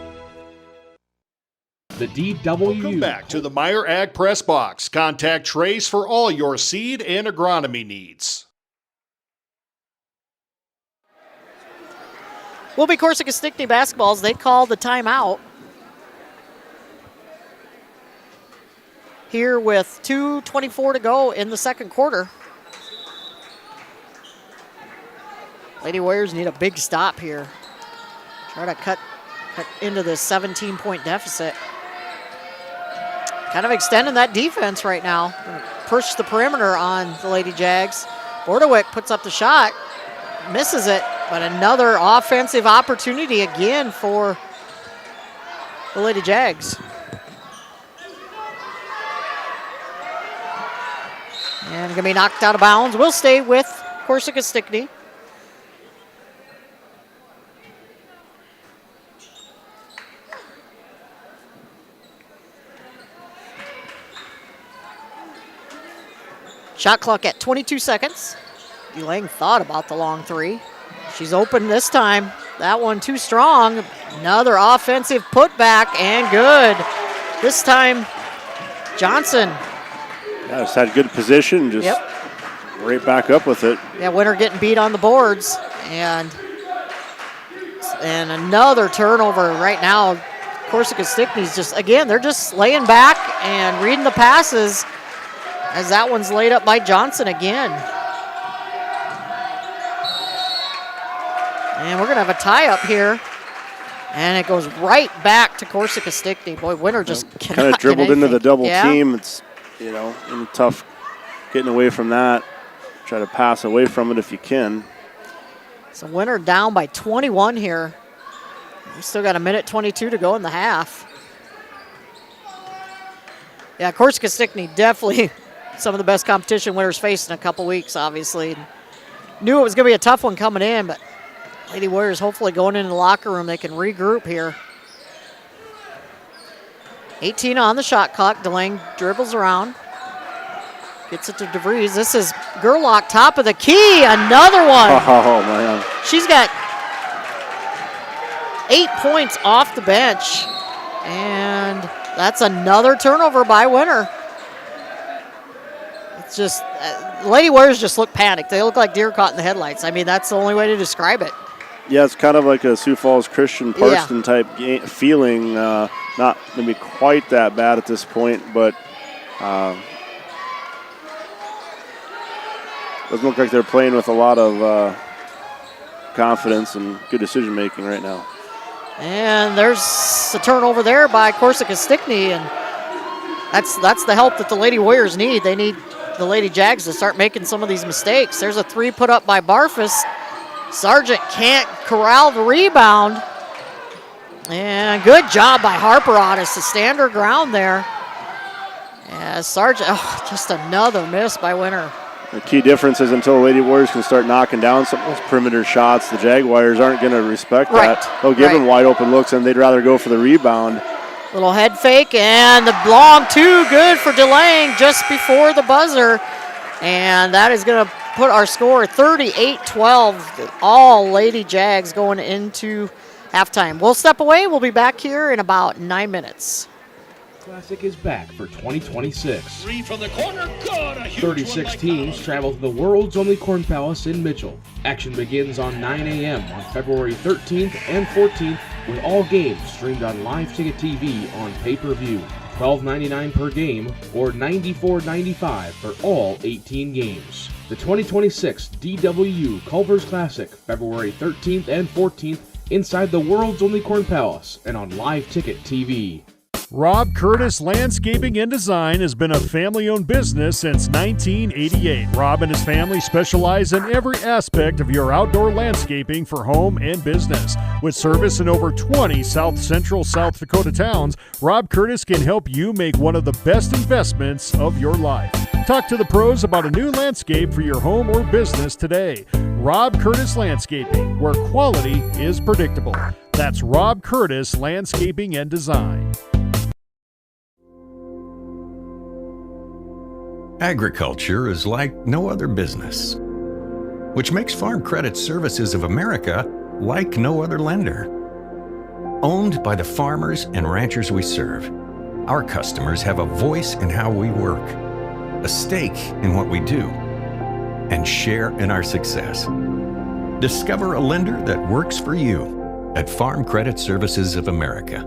The DWU. Welcome back to the Meyer Ag Press Box. Contact Trace for all your seed and agronomy needs. Will be Corsica Stickney basketballs. They call the timeout. Here with 2:24 to go in the second quarter. Lady Warriors need a big stop here. Try to cut into this 17-point deficit. Kind of extending that defense right now. Push the perimeter on the Lady Jags. Bordewick puts up the shot, misses it, but another offensive opportunity again for the Lady Jags. And gonna be knocked out of bounds. We'll stay with Corsica Stickney. Shot clock at 22 seconds. Delang thought about the long three. She's open this time. That one too strong. Another offensive putback and good. This time, Johnson. Yeah, just had good position, just right back up with it. Yeah, Winter getting beat on the boards. And another turnover right now. Corsica Stickney's just, again, they're just laying back and reading the passes as that one's laid up by Johnson again. And we're going to have a tie-up here. And it goes right back to Corsica Stickney. Boy, Winter just cannot kind of dribbled into the double Yeah. team. It's, tough getting away from that. Try to pass away from it if you can. So Winter down by 21 here. We still got 1:22 to go in the half. Yeah, Corsica Stickney definitely some of the best competition Winter's faced in a couple weeks, obviously. Knew it was going to be a tough one coming in, but Lady Warriors hopefully going into the locker room, they can regroup here. 18 on the shot clock. Delang dribbles around. Gets it to DeVries. This is Gerlach, top of the key. Another one. Oh, man. She's got 8 points off the bench. And that's another turnover by Winter. It's just, Lady Warriors just look panicked. They look like deer caught in the headlights. I mean, that's the only way to describe it. Yeah, it's kind of like a Sioux Falls Christian Parkston type feeling. Not maybe quite that bad at this point, but doesn't look like they're playing with a lot of confidence and good decision making right now. And there's a turnover there by Corsica Stickney, and that's the help that the Lady Warriors need. They need the Lady Jags to start making some of these mistakes. There's a three put up by Barfus. Sargent can't corral the rebound. And good job by Harper Otis to stand her ground there. As Sargent, just another miss by Winter. The key difference is until the Lady Warriors can start knocking down some of those perimeter shots, the Jaguars aren't going to respect that. They'll give them wide open looks, and they'd rather go for the rebound. Little head fake, and the long two, good for Delang just before the buzzer. And that is going to put our score 38-12. All Lady Jags going into halftime. We'll step away. We'll be back here in about 9 minutes. Classic is back for 2026. Three from the corner, good. 36 teams travel to the world's only Corn Palace in Mitchell. Action begins on 9 a.m. on February 13th and 14th, with all games streamed on Live Ticket TV on pay-per-view. $12.99 per game or $94.95 for all 18 games. The 2026 DWU Culver's Classic, February 13th and 14th, inside the world's only Corn Palace and on Live Ticket TV. Rob Curtis Landscaping and Design has been a family-owned business since 1988. Rob and his family specialize in every aspect of your outdoor landscaping for home and business. With service in over 20 South Central South Dakota towns, Rob Curtis can help you make one of the best investments of your life. Talk to the pros about a new landscape for your home or business today. Rob Curtis Landscaping, where quality is predictable. That's Rob Curtis Landscaping and Design. Agriculture is like no other business, which makes Farm Credit Services of America like no other lender. Owned by the farmers and ranchers we serve, our customers have a voice in how we work, a stake in what we do, and share in our success. Discover a lender that works for you at Farm Credit Services of America.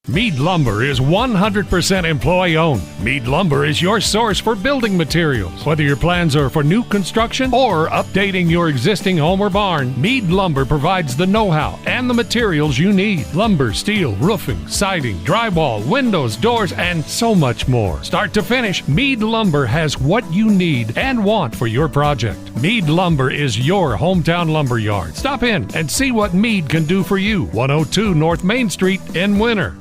Mead Lumber is 100% employee-owned. Mead Lumber is your source for building materials. Whether your plans are for new construction or updating your existing home or barn, Mead Lumber provides the know-how and the materials you need. Lumber, steel, roofing, siding, drywall, windows, doors, and so much more. Start to finish, Mead Lumber has what you need and want for your project. Mead Lumber is your hometown lumber yard. Stop in and see what Mead can do for you. 102 North Main Street in Winter.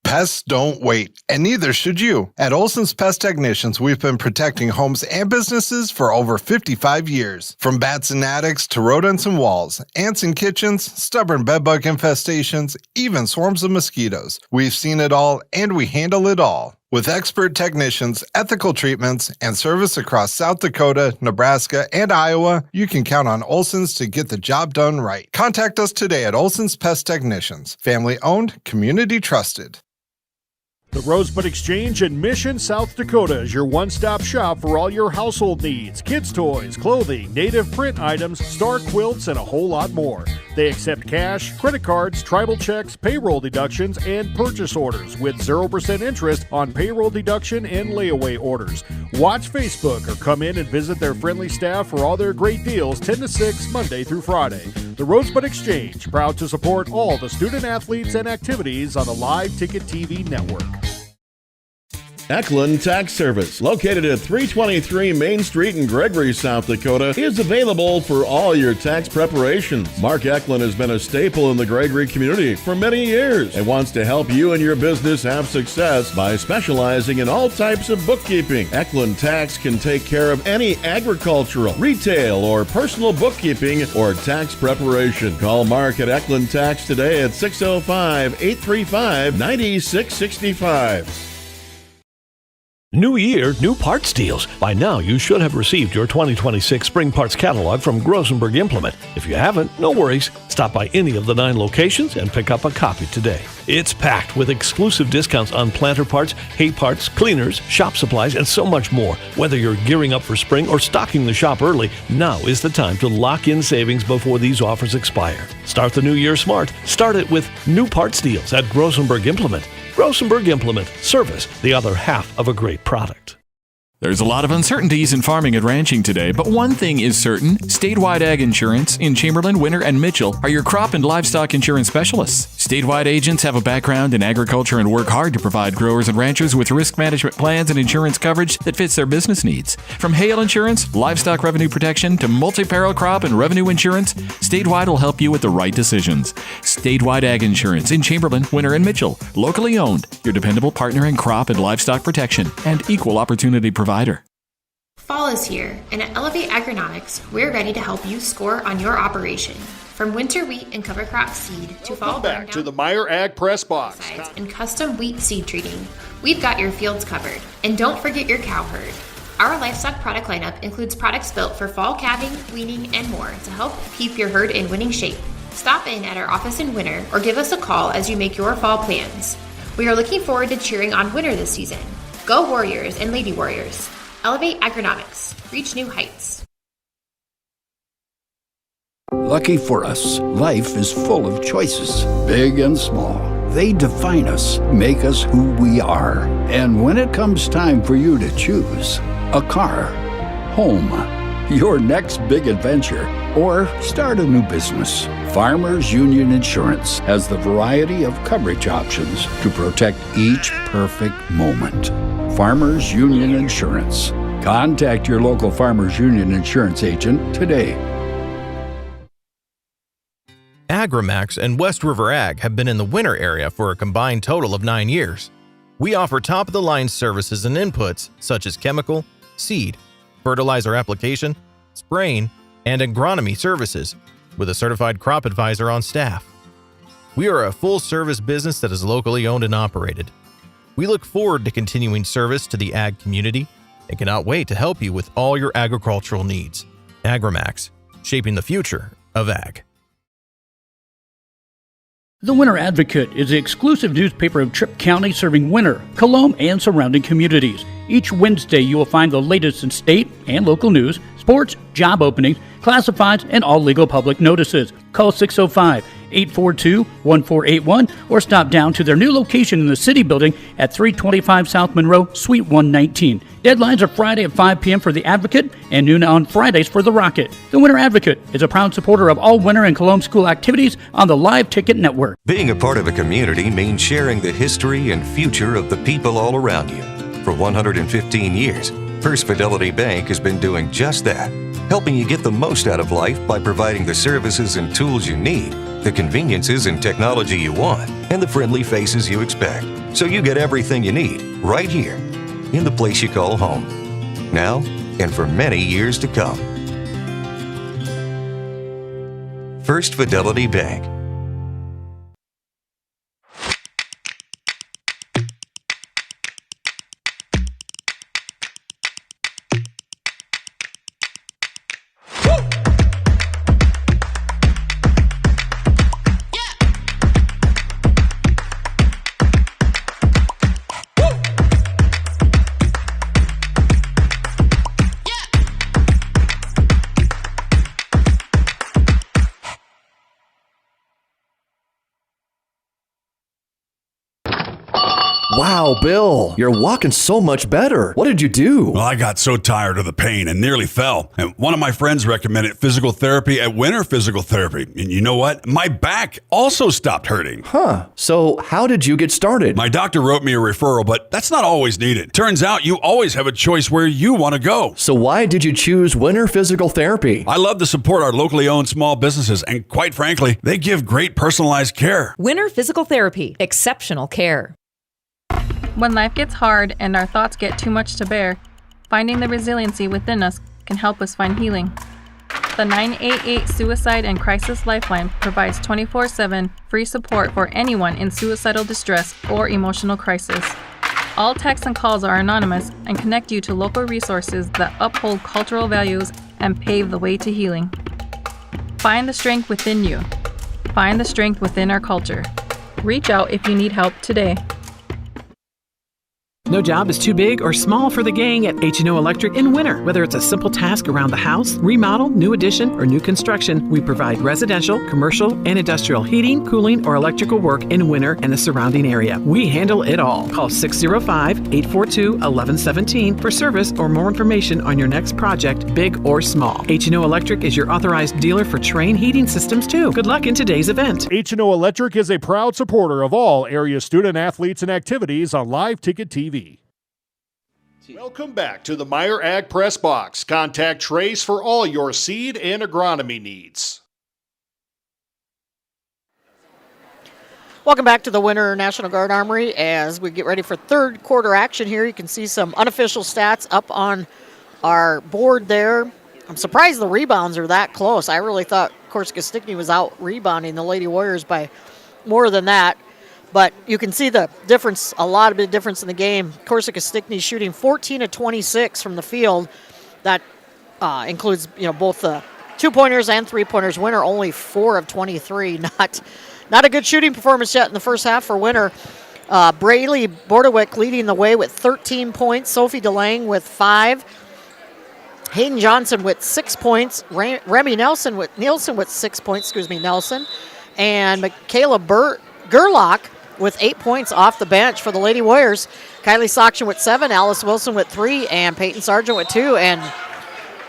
Pests don't wait, and neither should you. At Olson's Pest Technicians, we've been protecting homes and businesses for over 55 years. From bats and attics to rodents and walls, ants in kitchens, stubborn bedbug infestations, even swarms of mosquitoes. We've seen it all, and we handle it all. With expert technicians, ethical treatments, and service across South Dakota, Nebraska, and Iowa, you can count on Olson's to get the job done right. Contact us today at Olson's Pest Technicians. Family-owned, community-trusted. The Rosebud Exchange in Mission, South Dakota is your one-stop shop for all your household needs, kids' toys, clothing, native print items, star quilts, and a whole lot more. They accept cash, credit cards, tribal checks, payroll deductions, and purchase orders with 0% interest on payroll deduction and layaway orders. Watch Facebook or come in and visit their friendly staff for all their great deals 10 to 6 Monday through Friday. The Rosebud Exchange, proud to support all the student athletes and activities on the Live Ticket TV network. Eklund Tax Service, located at 323 Main Street in Gregory, South Dakota, is available for all your tax preparations. Mark Eklund has been a staple in the Gregory community for many years and wants to help you and your business have success by specializing in all types of bookkeeping. Eklund Tax can take care of any agricultural, retail, or personal bookkeeping or tax preparation. Call Mark at Eklund Tax today at 605-835-9665. New year, new parts deals. By now, you should have received your 2026 spring parts catalog from Grosenberg Implement. If you haven't, no worries. Stop by any of the 9 locations and pick up a copy today. It's packed with exclusive discounts on planter parts, hay parts, cleaners, shop supplies, and so much more. Whether you're gearing up for spring or stocking the shop early, now is the time to lock in savings before these offers expire. Start the new year smart. Start it with new parts deals at Grosenberg Implement. Grosenberg Implement. Service, the other half of a great product. There's a lot of uncertainties in farming and ranching today, but one thing is certain. Statewide Ag Insurance in Chamberlain, Winter, and Mitchell are your crop and livestock insurance specialists. Statewide agents have a background in agriculture and work hard to provide growers and ranchers with risk management plans and insurance coverage that fits their business needs. From hail insurance, livestock revenue protection, to multi-peril crop and revenue insurance, Statewide will help you with the right decisions. Statewide Ag Insurance in Chamberlain, Winter, and Mitchell. Locally owned, your dependable partner in crop and livestock protection and equal opportunity provider. Fall is here, and at Elevate Agronomics, we're ready to help you score on your operation. From winter wheat and cover crop seed to fall back to the Meyer Ag Press Box and custom wheat seed treating, we've got your fields covered. And don't forget your cow herd. Our livestock product lineup includes products built for fall calving, weaning, and more to help keep your herd in winning shape. Stop in at our office in Winter or give us a call as you make your fall plans. We are looking forward to cheering on Winter this season. Go Warriors and Lady Warriors. Elevate Agronomics. Reach new heights. Lucky for us, life is full of choices, big and small. They define us, make us who we are. And when it comes time for you to choose a car, home, your next big adventure, or start a new business, Farmers Union Insurance has the variety of coverage options to protect each perfect moment. Farmers Union Insurance. Contact your local Farmers Union Insurance agent today. Agrimax and West River Ag have been in the winter area for a combined total of 9 years. We offer top-of-the-line services and inputs such as chemical, seed, fertilizer application, spraying, and agronomy services with a certified crop advisor on staff. We are a full-service business that is locally owned and operated. We look forward to continuing service to the ag community and cannot wait to help you with all your agricultural needs. Agrimax, shaping the future of ag. The Winter Advocate is the exclusive newspaper of Tripp County serving Winter, Colomb, and surrounding communities. Each Wednesday you will find the latest in state and local news, sports, job openings, classifieds, and all legal public notices. Call 605-842-1481 or stop down to their new location in the City Building at 325 South Monroe, Suite 119. Deadlines are Friday at 5 p.m. for the Advocate and noon on Fridays for the Rocket. The Winter Advocate is a proud supporter of all Winter and Colomb school activities on the Live Ticket Network. Being a part of a community means sharing the history and future of the people all around you. For 115 years, First Fidelity Bank has been doing just that, helping you get the most out of life by providing the services and tools you need, the conveniences and technology you want, and the friendly faces you expect. So you get everything you need right here in the place you call home, now and for many years to come. First Fidelity Bank. Wow, Bill, you're walking so much better. What did you do? Well, I got so tired of the pain and nearly fell. And one of my friends recommended physical therapy at Winter Physical Therapy. And you know what? My back also stopped hurting. Huh. So how did you get started? My doctor wrote me a referral, but that's not always needed. Turns out you always have a choice where you want to go. So why did you choose Winter Physical Therapy? I love to support our locally owned small businesses, and quite frankly, they give great personalized care. Winter Physical Therapy. Exceptional care. When life gets hard and our thoughts get too much to bear, finding the resiliency within us can help us find healing. The 988 Suicide and Crisis Lifeline provides 24/7 free support for anyone in suicidal distress or emotional crisis. All texts and calls are anonymous and connect you to local resources that uphold cultural values and pave the way to healing. Find the strength within you. Find the strength within our culture. Reach out if you need help today. No job is too big or small for the gang at H&O Electric in Winter. Whether it's a simple task around the house, remodel, new addition, or new construction, we provide residential, commercial, and industrial heating, cooling, or electrical work in Winter and the surrounding area. We handle it all. Call 605-842-1117 for service or more information on your next project, big or small. H&O Electric is your authorized dealer for Trane heating systems too. Good luck in today's event. H&O Electric is a proud supporter of all area student athletes and activities on Live Ticket TV. Welcome back to the Meyer Ag Press Box. Contact Trace for all your seed and agronomy needs. Welcome back to the Winter National Guard Armory as we get ready for third quarter action here. You can see some unofficial stats up on our board there. I'm surprised the rebounds are that close. I really thought Corsica Stickney was out rebounding the Lady Warriors by more than that. But you can see the difference, a lot of bit of difference in the game. Corsica Stickney shooting 14 of 26 from the field. That includes, both the 2-pointers and 3-pointers. Winter only 4 of 23. Not a good shooting performance yet in the first half for Winter. Braylee Bordewick leading the way with 13 points. Sophie DeLange with 5. Hayden Johnson with 6 points. Remy Nielsen with 6 points. Nelson. And Michaela Gerlach with 8 points off the bench for the Lady Warriors. Kylie Soction with 7, Alice Wilson with 3, and Peyton Sargent with 2, and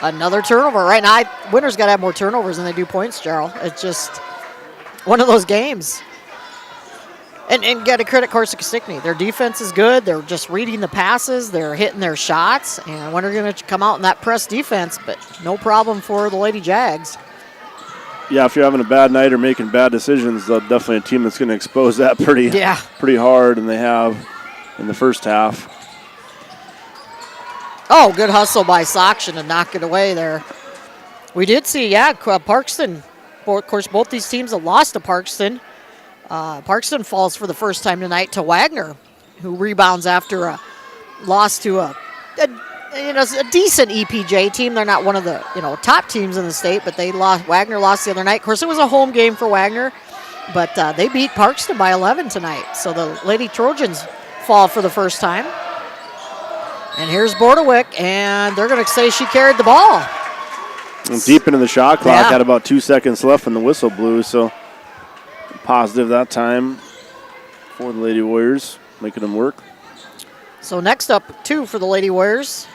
another turnover. Right now, Winter's got to have more turnovers than they do points, Gerald. It's just one of those games. And got to credit Corsica Stickney. Their defense is good. They're just reading the passes. They're hitting their shots. And Winter going to come out in that press defense, but no problem for the Lady Jags. Yeah, if you're having a bad night or making bad decisions, they're definitely a team that's going to expose that pretty hard, and they have in the first half. Oh, good hustle by Soction to knock it away there. We did see, Parkston. Of course, both these teams have lost to Parkston. Parkston falls for the first time tonight to Wagner, who rebounds after a loss to a decent EPJ team. They're not one of the top teams in the state, but Wagner lost the other night. Of course, it was a home game for Wagner, but they beat Parkston by 11 tonight. So the Lady Trojans fall for the first time. And here's Bordewick, and they're going to say she carried the ball. And deep into the shot clock, had about 2 seconds left when the whistle blew, so positive that time for the Lady Warriors, making them work. So next up, too, for the Lady Warriors,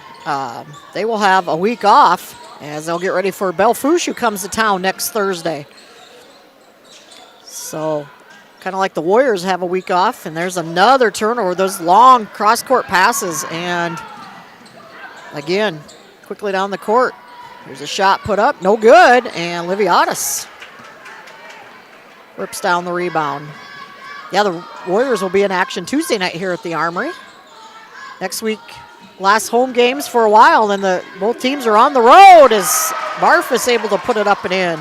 they will have a week off as they'll get ready for Belfouche, who comes to town next Thursday. So kind of like the Warriors have a week off, and there's another turnover, those long cross-court passes, and again, quickly down the court. There's a shot put up, no good, and Liviotis rips down the rebound. Yeah, the Warriors will be in action Tuesday night here at the Armory. Next week, last home games for a while, and both teams are on the road as Barf is able to put it up and in.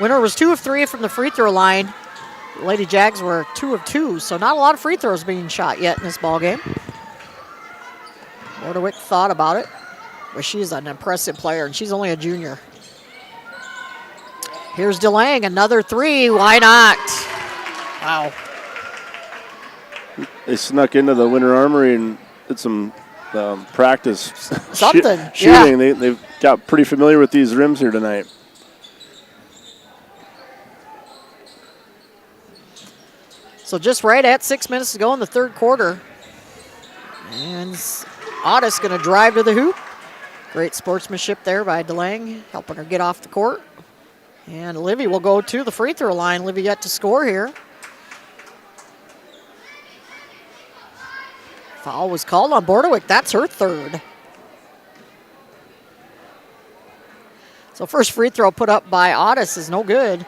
Winner was 2 of 3 from the free throw line. The Lady Jags were 2 of 2, so not a lot of free throws being shot yet in this ball game. Bordewick thought about it, but she's an impressive player, and she's only a junior. Here's DeLang, another 3. Why not? Wow. They snuck into the Winter Armory and did some practice shooting. Yeah. They've got pretty familiar with these rims here tonight. So just right at 6 minutes to go in the third quarter. And Otis going to drive to the hoop. Great sportsmanship there by DeLang, helping her get off the court. And Livy will go to the free throw line. Livy yet to score here. Foul was called on Bordewick. That's her third. So first free throw put up by Otis is no good.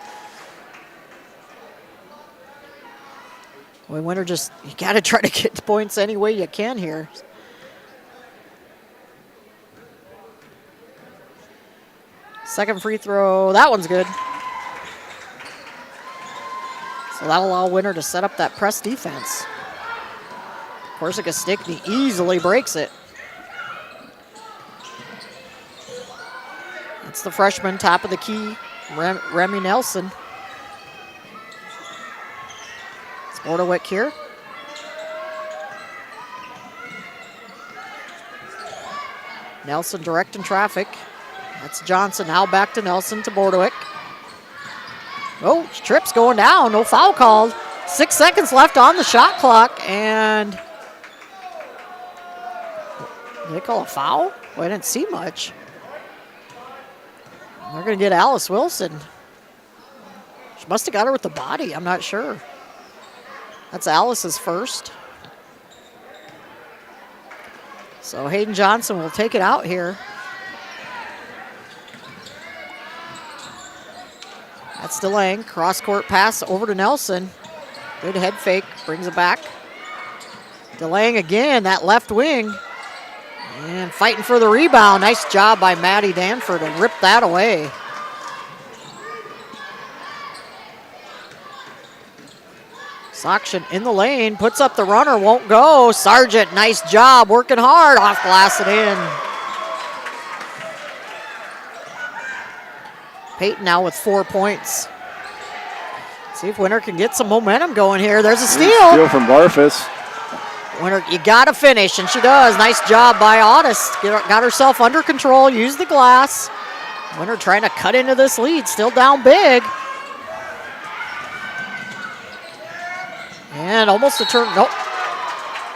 Boy, Winter you got to try to get points any way you can here. Second free throw, that one's good. So that'll allow Winter to set up that press defense. Corsica Stickney easily breaks it. That's the freshman, top of the key, Remy Nelson. It's Bordewick here. Nelson directing traffic. That's Johnson, now back to Nelson, to Bordewick. Oh, trips going down, no foul called. 6 seconds left on the shot clock, and did they call a foul? Well, I didn't see much. They're going to get Alice Wilson. She must have got her with the body, I'm not sure. That's Alice's first. So Hayden Johnson will take it out here. That's DeLang, cross-court pass over to Nelson. Good head fake, brings it back. DeLang again, that left wing. And fighting for the rebound. Nice job by Maddie Danford to rip that away. Soction in the lane, puts up the runner, won't go. Sargent, nice job, working hard, off glass and in. Peyton now with 4 points. See if Winter can get some momentum going here. There's a steal. Steal from Barfus. Winter, you got to finish, and she does. Nice job by Otis. Got herself under control, used the glass. Winter trying to cut into this lead, still down big. And almost a turn. Nope.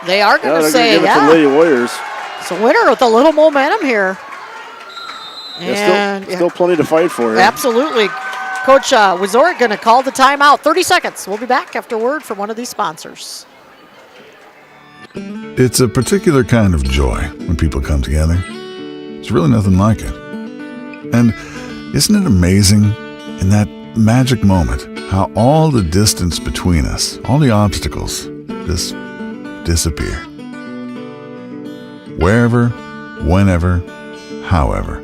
They are going to say, give it to Lady Warriors. So Winter with a little momentum here. And still plenty to fight for. Absolutely. Coach Wazorek going to call the timeout. 30 seconds. We'll be back after word from one of these sponsors. It's a particular kind of joy when people come together. It's really nothing like it. And isn't it amazing in that magic moment how all the distance between us, all the obstacles, just disappear? Wherever, whenever, however.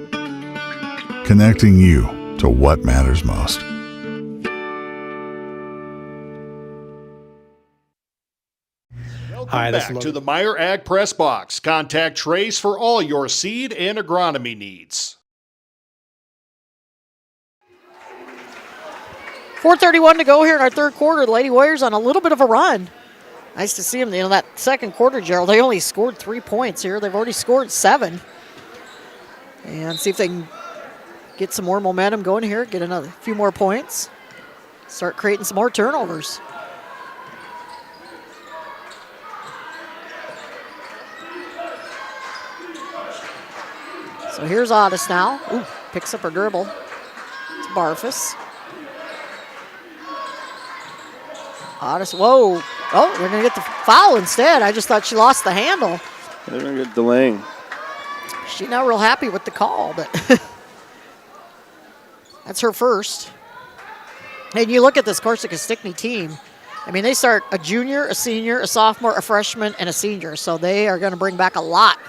Connecting you to what matters most. Hi, back to the Meyer Ag Press Box. Contact Trace for all your seed and agronomy needs. 4:31 to go here in our third quarter. The Lady Warriors on a little bit of a run. Nice to see them. You know, that second quarter, Gerald, they only scored 3 points here. They've already scored 7. And see if they can get some more momentum going here, get another few more points, start creating some more turnovers. So here's Otis now. Ooh, picks up her dribble. It's Barfus. Otis, whoa. Oh, they're going to get the foul instead. I just thought she lost the handle. They're going to get delaying. She's not real happy with the call, but that's her first. And you look at this Corsica Stickney team. I mean, they start a junior, a senior, a sophomore, a freshman, and a senior. So they are going to bring back a lot.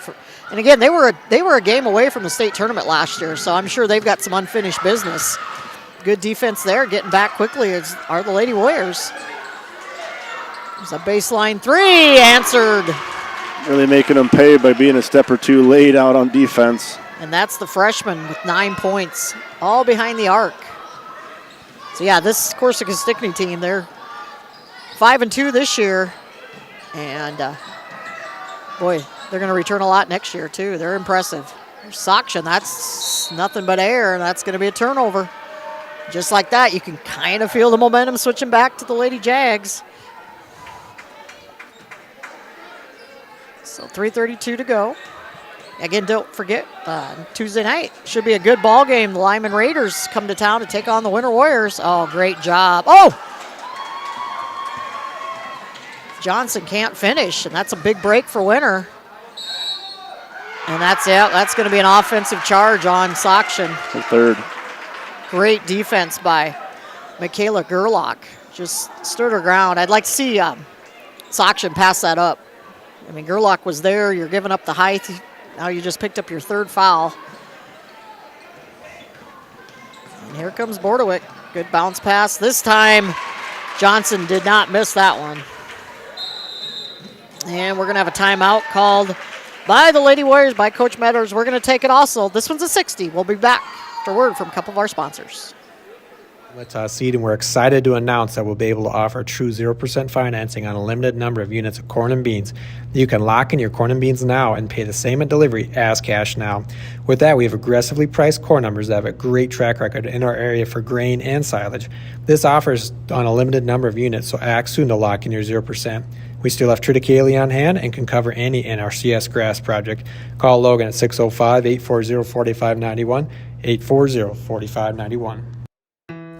And again, they were a game away from the state tournament last year, so I'm sure they've got some unfinished business. Good defense there, getting back quickly are the Lady Warriors. There's a baseline three answered. Really making them pay by being a step or two late out on defense. And that's the freshman with 9 points, all behind the arc. So yeah, this Corsica Stickney team, they're 5-2 this year. And boy, they're going to return a lot next year too. They're impressive. There's Sakshan, that's nothing but air, and that's going to be a turnover. Just like that, you can kind of feel the momentum switching back to the Lady Jags. So 3:32 to go. Again, don't forget, Tuesday night should be a good ball game. The Lyman Raiders come to town to take on the Winter Warriors. Oh, great job. Oh! Johnson can't finish, and that's a big break for Winter. And that's it. That's going to be an offensive charge on Sakshan. The third. Great defense by Michaela Gerlach. Just stood her ground. I'd like to see Sakshan pass that up. I mean, Gerlach was there. You're giving up the height. Now you just picked up your third foul. And here comes Bordewick. Good bounce pass. This time, Johnson did not miss that one. And we're going to have a timeout called by the Lady Warriors, by Coach Meadows. We're going to take it also. This one's a 60. We'll be back after word from a couple of our sponsors. With Seed, and we're excited to announce that we'll be able to offer true 0% financing on a limited number of units of corn and beans. You can lock in your corn and beans now and pay the same at delivery as cash now. With that, we have aggressively priced corn numbers that have a great track record in our area for grain and silage. This offer is on a limited number of units, so act soon to lock in your 0%. We still have triticale on hand and can cover any NRCS grass project. Call Logan at 605-840-4591, 840-4591.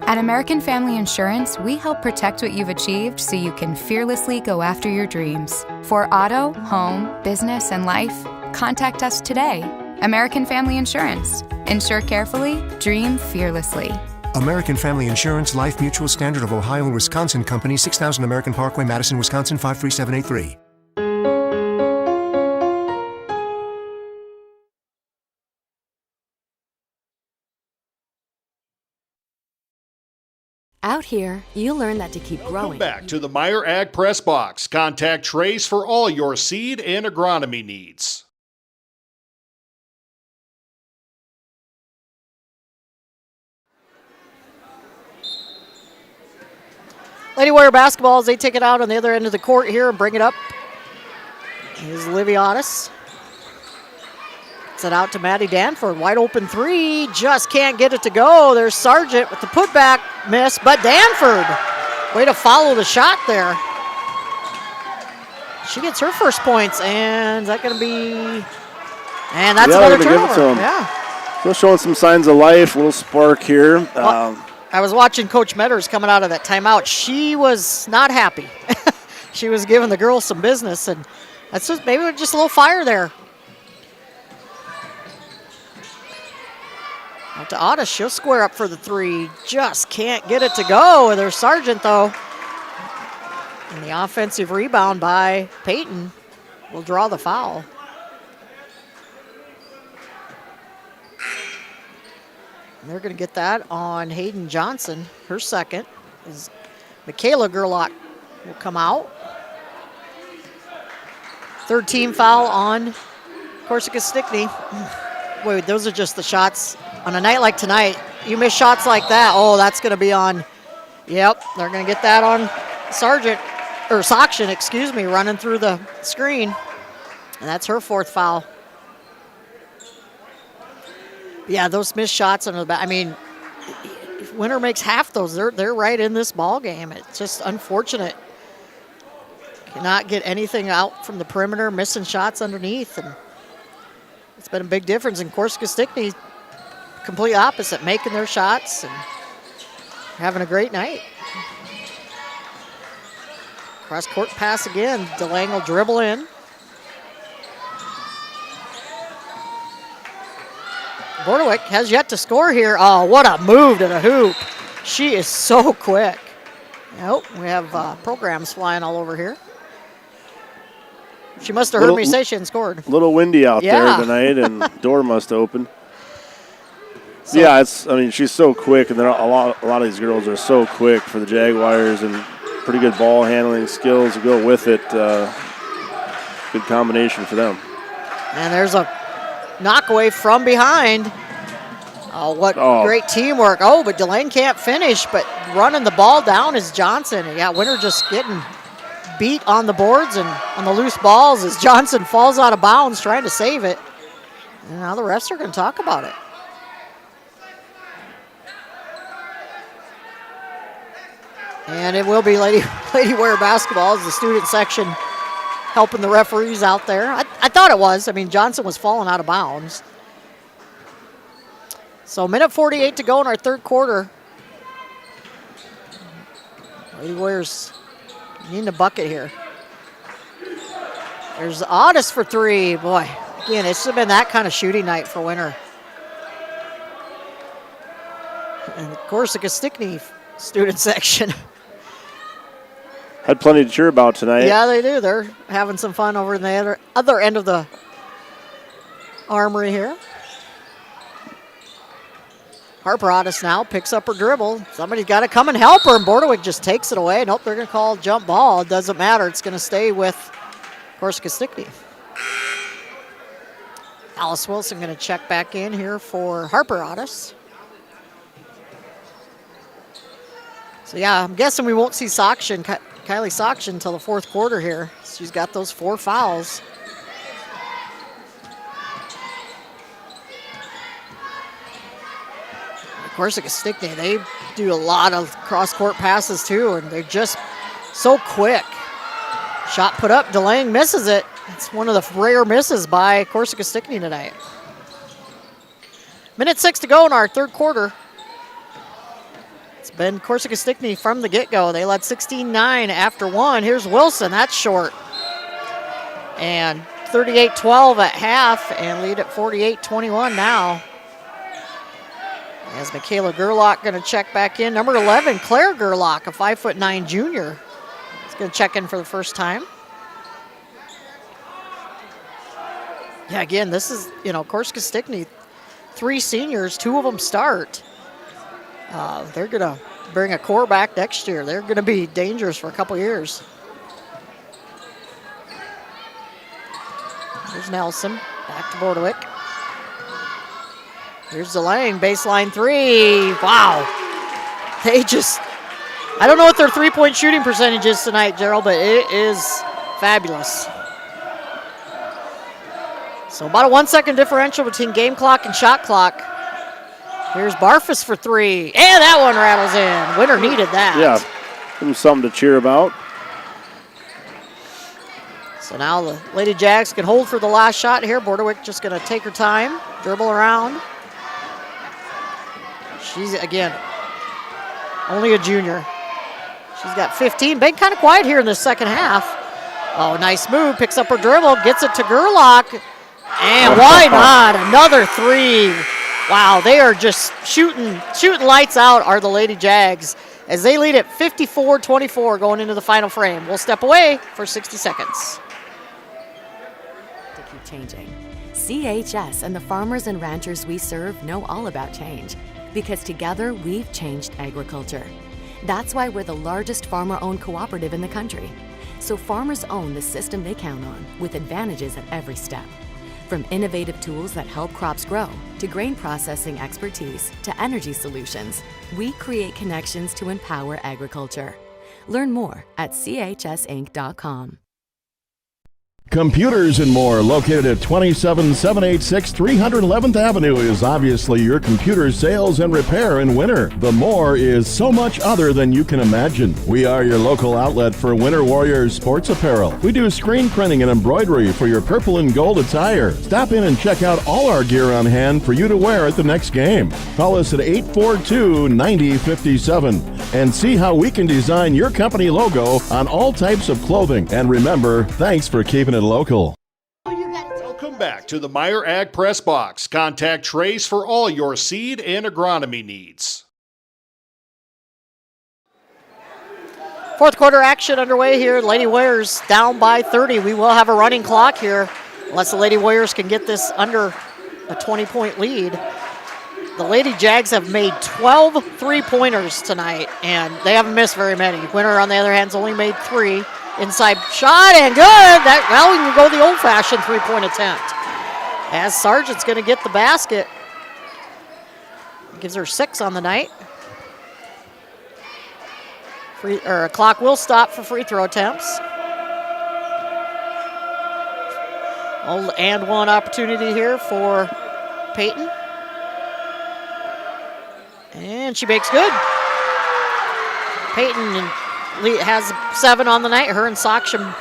At American Family Insurance, we help protect what you've achieved so you can fearlessly go after your dreams. For auto, home, business, and life, contact us today. American Family Insurance. Insure carefully, dream fearlessly. American Family Insurance, Life Mutual, Standard of Ohio and Wisconsin Company, 6000 American Parkway, Madison, Wisconsin, 53783. Out here, you'll learn that to keep growing. Back to the Meyer Ag Press Box. Contact Trace for all your seed and agronomy needs. Lady Warrior basketball as they take it out on the other end of the court here and bring it up. Here's Liviotis. Set out to Maddie Danford. Wide open three. Just can't get it to go. There's Sargent with the putback miss, but Danford, way to follow the shot there. She gets her first points, and is that going to be... And that's another turnover. Yeah. Still showing some signs of life, a little spark here. I was watching Coach Metters coming out of that timeout. She was not happy. She was giving the girls some business, and that's just maybe just a little fire there. Out to Ottis, she'll square up for the three. Just can't get it to go. There's Sargent, though. And the offensive rebound by Peyton will draw the foul. And they're going to get that on Hayden Johnson. Her second is Michaela Gerlach will come out. Third team foul on Corsica Stickney. Wait, those are just the shots. On a night like tonight, you miss shots like that, oh, that's going to be on. Yep, they're going to get that on Soction, excuse me, running through the screen. And that's her fourth foul. Yeah, those missed shots under the back. I mean, if Winter makes half those, they're right in this ball game. It's just unfortunate. Cannot get anything out from the perimeter, missing shots underneath, and it's been a big difference. In Corsica Stickney, complete opposite, making their shots and having a great night. Cross court pass again. DeLange will dribble in. Bordewick has yet to score here. Oh, what a move to the hoop. She is so quick. Oh, we have programs flying all over here. She must have heard me say she hadn't scored. A little windy out there tonight, and door must open. So, yeah, she's so quick, and a lot of these girls are so quick for the Jaguars, and pretty good ball handling skills to go with it. Good combination for them. And there's a knockaway from behind. Oh, great teamwork. Oh, but DeLange can't finish, but running the ball down is Johnson. Yeah, Winter just getting beat on the boards and on the loose balls as Johnson falls out of bounds trying to save it. And now the refs are going to talk about it. And it will be Lady Warrior basketball as the student section helping the referees out there. I thought it was. I mean, Johnson was falling out of bounds. So minute 48 to go in our third quarter. Lady Warriors needing a bucket here. There's Ottis for three. Boy, again, it's been that kind of shooting night for Winter. And Corsica Stickney student section. Had plenty to cheer about tonight. Yeah, they do. They're having some fun over in the other end of the armory here. Harper Ottis now picks up her dribble. Somebody's got to come and help her, and Bordewick just takes it away. Nope, they're going to call jump ball. It doesn't matter. It's going to stay with Corsica Stickney. Alice Wilson going to check back in here for Harper Ottis. So, yeah, I'm guessing we won't see Kylie Soction until the fourth quarter here. She's got those 4 fouls. Corsica Stickney, they do a lot of cross-court passes too, and they're just so quick. Shot put up, DeLange misses it. It's one of the rare misses by Corsica Stickney tonight. Minute 6 to go in our third quarter. It's been Corsica Stickney from the get-go. They led 16-9 after 1. Here's Wilson, that's short. And 38-12 at half, and lead at 48-21 now. As Michaela Gerlach going to check back in. Number 11, Claire Gerlach, a 5'9" junior. Is going to check in for the first time. Yeah, again, this is, Corsica Stickney, 3 seniors, 2 of them start. They're going to bring a core back next year. They're going to be dangerous for a couple years. Here's Nelson, back to Bordewick. Here's DeLange, baseline 3. Wow. I don't know what their 3-point shooting percentage is tonight, Gerald, but it is fabulous. So about a 1-second differential between game clock and shot clock. Here's Barfus for 3. And that one rattles in. Winter needed that. Yeah, give them something to cheer about. So now the Lady Jags can hold for the last shot here. Bordewick just going to take her time, dribble around. She's, again, only a junior. She's got 15. Been kind of quiet here in the second half. Oh, nice move. Picks up her dribble, gets it to Gerlach. And why not? Another 3. Wow, they are just shooting lights out are the Lady Jags as they lead at 54-24 going into the final frame. We'll step away for 60 seconds. To keep changing. CHS and the farmers and ranchers we serve know all about change because together we've changed agriculture. That's why we're the largest farmer-owned cooperative in the country. So farmers own the system they count on with advantages at every step. From innovative tools that help crops grow, to grain processing expertise, to energy solutions, we create connections to empower agriculture. Learn more at chsinc.com. Computers and More, located at 27786 311th Avenue, is obviously your computer sales and repair in winter. The More is so much other than you can imagine. We are your local outlet for Winter Warriors sports apparel. We do screen printing and embroidery for your purple and gold attire. Stop in and check out all our gear on hand for you to wear at the next game. Call us at 842-9057 and see how we can design your company logo on all types of clothing. And remember, thanks for keeping it local. Welcome back to the Meyer Ag Press Box. Contact Trace for all your seed and agronomy needs. Fourth quarter action underway here. Lady Warriors down by 30. We will have a running clock here unless the Lady Warriors can get this under a 20-point lead. The Lady Jags have made 12 three-pointers tonight, and they haven't missed very many. Winner, on the other hand, has only made 3. Inside shot and good. Well, we can go the old-fashioned three-point attempt. As Sargent's going to get the basket. Gives her 6 on the night. Clock will stop for free throw attempts. And one opportunity here for Peyton. And she makes good. Peyton has 7 on the night. Her and Saksham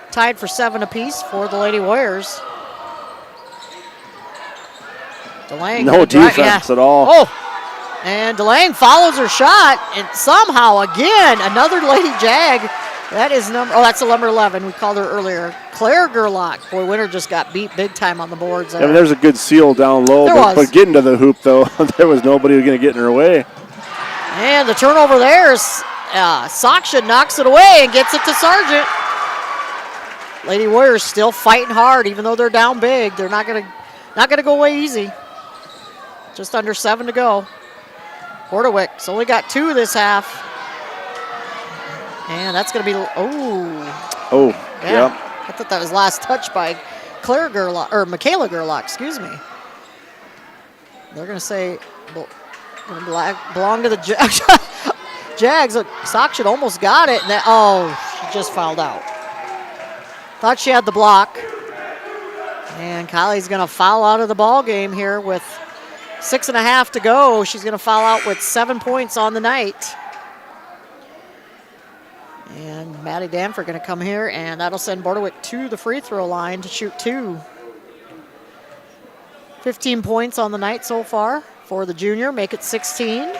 tied for 7 apiece for the Lady Warriors. DeLange. No defense at all. Oh, and DeLange follows her shot, and somehow again another Lady Jag. That is that's the number 11. We called her earlier, Claire Gerlach. Boy, Winter just got beat big time on the boards. I mean, there's a good seal down low, but getting to the hoop though, there was nobody who was going to get in her way. And the turnover there is. Saksha knocks it away and gets it to Sargent. Lady Warriors still fighting hard, even though they're down big. They're not gonna go away easy. Just under 7 to go. Bordewick's only got 2 this half, and that's gonna be yeah. I thought that was last touch by Claire Gerlach or Michaela Gerlach. Excuse me. They're gonna say belong to the Jags. Saksha almost got it, and she just fouled out. Thought she had the block. And Kylie's going to foul out of the ball game here with 6.5 to go. She's going to foul out with 7 points on the night. And Maddie Danford going to come here, and that'll send Bordewick to the free throw line to shoot 2. 15 points on the night so far for the junior, make it 16.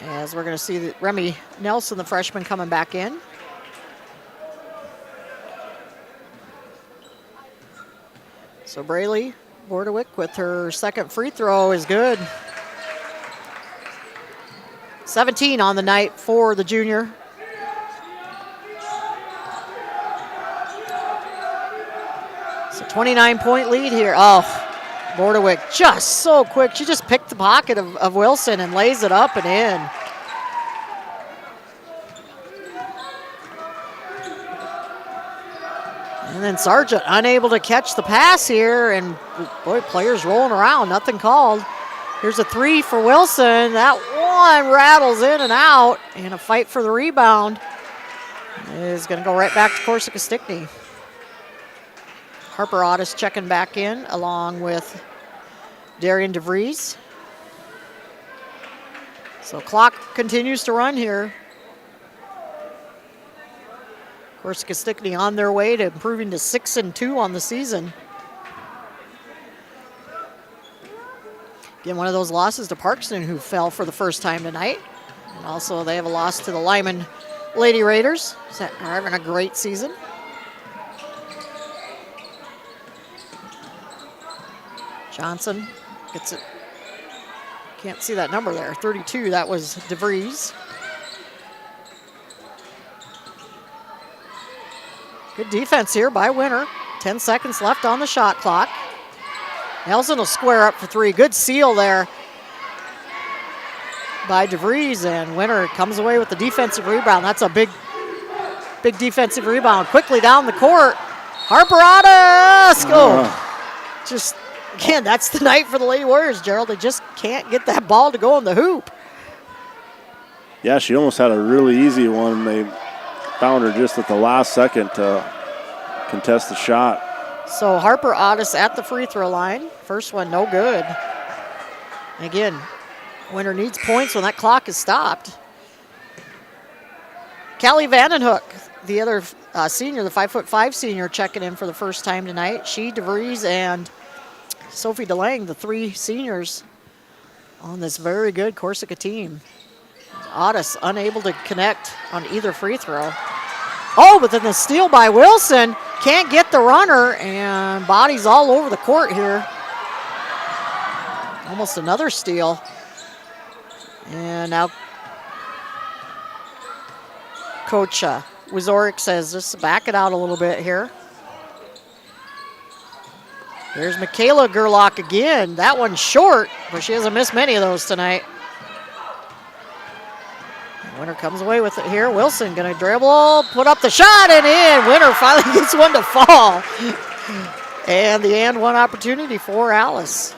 As we're going to see Remy Nelson, the freshman, coming back in. So Braylee Bordewick with her second free throw is good. 17 on the night for the junior. So 29-point lead here. Bordewick just so quick. She just picked the pocket of Wilson and lays it up and in. And then Sargent unable to catch the pass here, and boy, players rolling around, nothing called. Here's a 3 for Wilson. That one rattles in and out, and a fight for the rebound is going to go right back to Corsica Stickney. Harper Otis checking back in along with Darian DeVries. So clock continues to run here. Corsica Stickney on their way to improving to 6-2 on the season. Again, one of those losses to Parkston, who fell for the first time tonight. And also they have a loss to the Lyman Lady Raiders, who are having a great season. Johnson gets it. Can't see that number there. 32, that was DeVries. Good defense here by Winter. 10 seconds left on the shot clock. Nelson will square up for three. Good seal there by DeVries, and Winter comes away with the defensive rebound. That's a big defensive rebound. Quickly down the court. Harper Otis! Just, again, that's the night for the Lady Warriors, Gerald. They just can't get that ball to go in the hoop. Yeah, she almost had a really easy one. They found her just at the last second to contest the shot. So Harper Otis at the free throw line. First one, no good. Again, Winter needs points when that clock is stopped. Callie Vandenhoek, the other senior, the 5'5" senior, checking in for the first time tonight. She, DeVries, and Sophie DeLange, the three seniors on this very good Corsica team. Otis unable to connect on either free throw. Oh, but then the steal by Wilson. Can't get the runner, and bodies all over the court here. Almost another steal. And now Coach Wazorek says just back it out a little bit here. There's Michaela Gerlach again. That one's short, but she hasn't missed many of those tonight. Winter comes away with it here. Wilson gonna dribble, put up the shot and in. Winter finally gets one to fall. And the and one opportunity for Alice.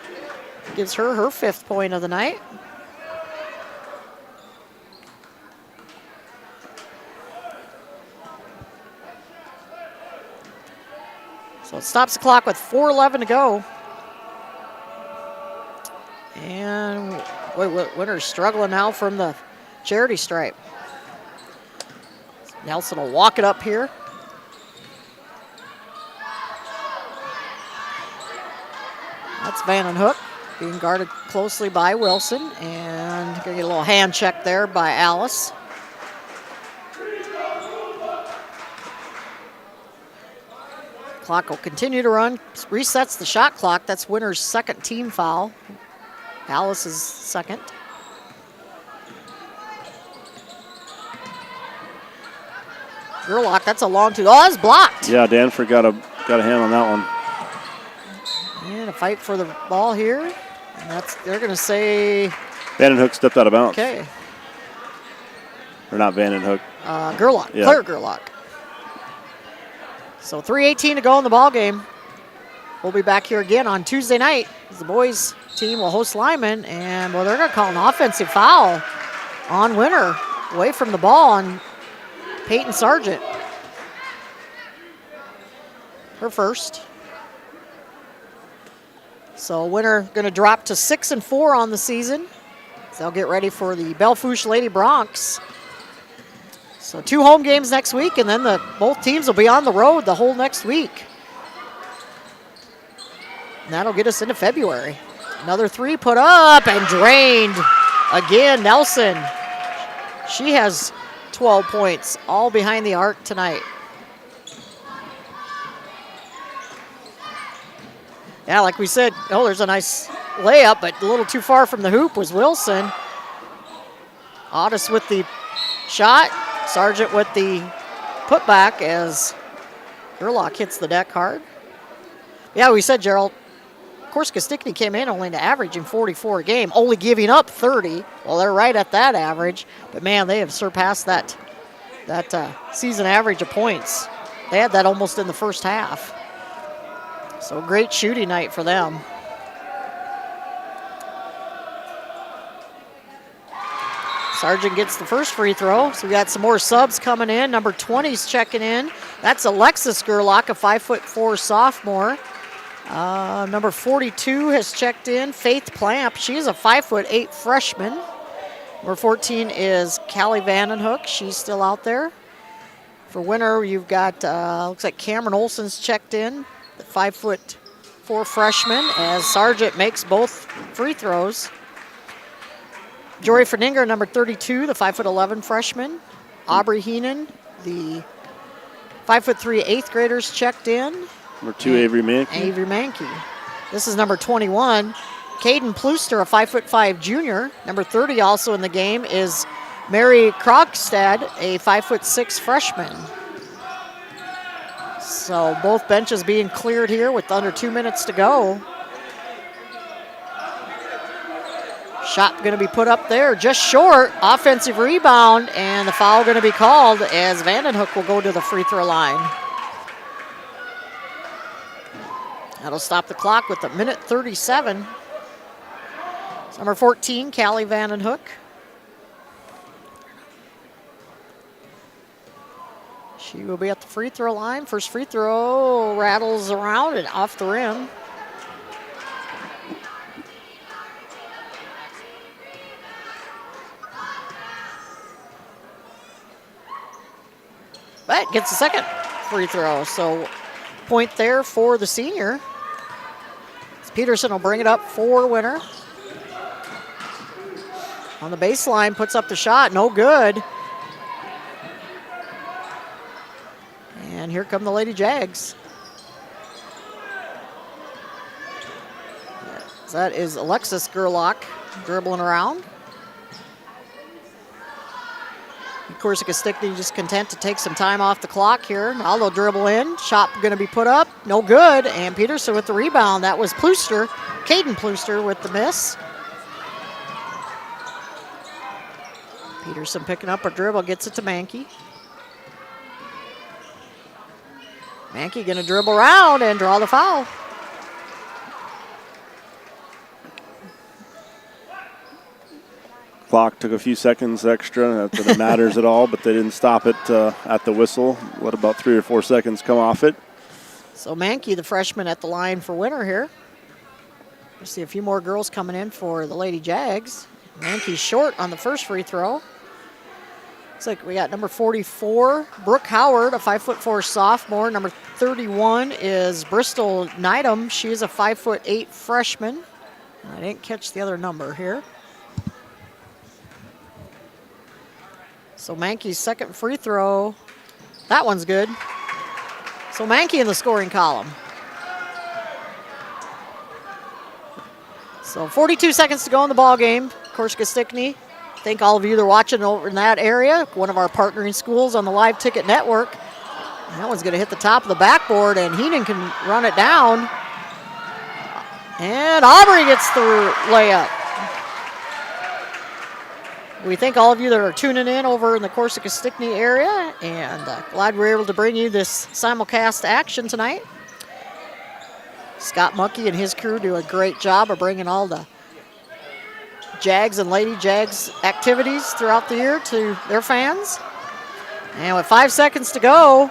Gives her her 5th point of the night. So it stops the clock with 4:11 to go. And Winter's struggling now from the charity stripe. Nelson will walk it up here. That's Vandenhoek being guarded closely by Wilson, and gonna get a little hand check there by Alice. Clock will continue to run. Resets the shot clock. That's Winter's 2nd team foul. Alice's 2nd. Gerlach, that's a long two. Oh, that's blocked. Yeah, Danford got a hand on that one. And a fight for the ball here. And they're going to say. Vandenhoek stepped out of bounds. Okay. Or not Vandenhoek. Gerlach, yeah. Claire Gerlach. So 3:18 to go in the ball game. We'll be back here again on Tuesday night as the boys team will host Lyman, and well, they're going to call an offensive foul on Winter away from the ball on Peyton Sargent. Her first. So Winter going to drop to 6-4 on the season. So they'll get ready for the Belle-Fourche Lady Broncs. So 2 home games next week, and then both teams will be on the road the whole next week. And that'll get us into February. Another 3 put up and drained. Again, Nelson. She has 12 points, all behind the arc tonight. Yeah, like we said, there's a nice layup, but a little too far from the hoop was Wilson. Otis with the shot. Sargent with the putback as Gerlach hits the deck hard. Yeah, we said, Gerald, Corsica Stickney came in only to averaging 44 a game, only giving up 30. Well, they're right at that average, but man, they have surpassed that season average of points. They had that almost in the first half. So great shooting night for them. Sargent gets the first free throw, so we got some more subs coming in. Number 20's checking in. That's Alexis Gerlach, a 5'4" sophomore. Number 42 has checked in. Faith Plamp, she's a 5'8" freshman. Number 14 is Callie Vandenhoek. She's still out there. For Winter, you've got, looks like Cameron Olson's checked in, the 5'4" freshman, as Sargent makes both free throws. Jory Ferninger, number 32, the 5'11" freshman. Aubrey Heenan, the 5'3" 8th graders checked in. Number 2, Avery Mankey. Avery Mankey. This is number 21, Caden Plooster, a 5'5" junior. Number 30 also in the game is Mary Krogstad, a 5'6" freshman. So both benches being cleared here with under 2 minutes to go. Shot going to be put up there, just short. Offensive rebound, and the foul going to be called as Vandenhoek will go to the free throw line. That'll stop the clock with a minute 37. Number 14, Callie Vandenhoek. She will be at the free throw line. First free throw rattles around and off the rim. But gets the second free throw, so point there for the senior. Peterson will bring it up for Winter. On the baseline, puts up the shot, no good. And here come the Lady Jags. That is Alexis Gerlach dribbling around. Corsica Stickney just content to take some time off the clock here. Now they'll dribble in. Shot going to be put up. No good. And Peterson with the rebound. That was Plooster. Caden Plooster with the miss. Peterson picking up a dribble. Gets it to Mankey. Mankey going to dribble around and draw the foul. Clock took a few seconds extra. Not that it matters at all, but they didn't stop it at the whistle. Let about 3 or 4 seconds come off it. So Mankey, the freshman, at the line for Winter here. We see a few more girls coming in for the Lady Jags. Mankey short on the first free throw. Looks like we got number 44, Brooke Howard, a 5'4" sophomore. Number 31 is Bristol Needham. She is a 5'8" freshman. I didn't catch the other number here. So Mankey's second free throw, that one's good. So Mankey in the scoring column. So 42 seconds to go in the ball game. Corsica Stickney. Thank all of you that are watching over in that area. One of our partnering schools on the Live Ticket Network. That one's going to hit the top of the backboard, and Heenan can run it down. And Aubrey gets the layup. We thank all of you that are tuning in over in the Corsica Stickney area, and glad we're able to bring you this simulcast action tonight. Scott Muckey and his crew do a great job of bringing all the Jags and Lady Jags activities throughout the year to their fans. And with 5 seconds to go,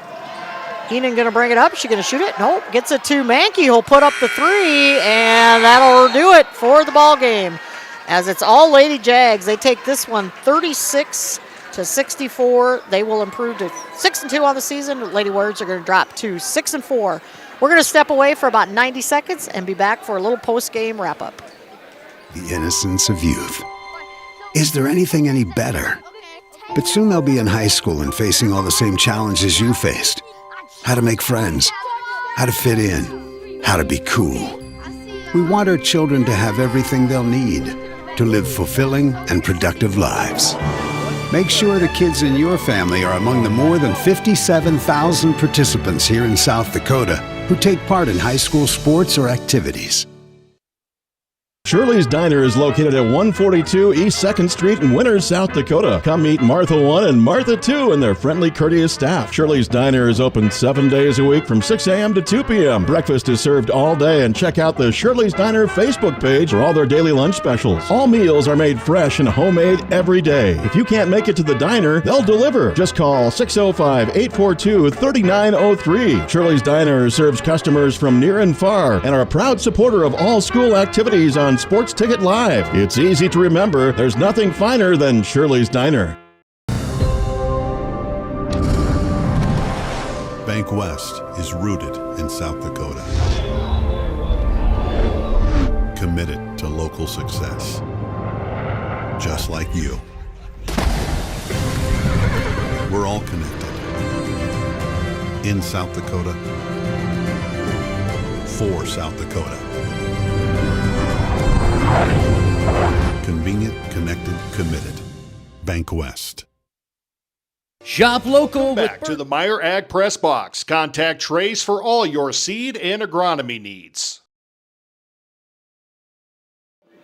Heenan going to bring it up. She going to shoot it? Nope. Gets it to Mankey, who'll put up the three, and that'll do it for the ball game. As it's all Lady Jags, they take this one 36-64. They will improve to 6-2 on the season. Lady Warriors are going to drop to 6-4. We're going to step away for about 90 seconds and be back for a little post-game wrap-up. The innocence of youth. Is there anything any better? But soon they'll be in high school and facing all the same challenges you faced. How to make friends, how to fit in, how to be cool. We want our children to have everything they'll need to live fulfilling and productive lives. Make sure the kids in your family are among the more than 57,000 participants here in South Dakota who take part in high school sports or activities. Shirley's Diner is located at 142 East 2nd Street in Winters, South Dakota. Come meet Martha 1 and Martha 2 and their friendly, courteous staff. Shirley's Diner is open 7 days a week from 6 a.m. to 2 p.m. Breakfast is served all day, and check out the Shirley's Diner Facebook page for all their daily lunch specials. All meals are made fresh and homemade every day. If you can't make it to the diner, they'll deliver. Just call 605-842-3903. Shirley's Diner serves customers from near and far and are a proud supporter of all school activities on Sports Ticket Live. It's easy to remember. There's nothing finer than Shirley's Diner. Bank West is rooted in South Dakota. Committed to local success. Just like you. We're all connected. In South Dakota. For South Dakota. Convenient, connected, committed. Bank West. Shop local. Back to the Meyer Ag Press Box. Contact Trace for all your seed and agronomy needs.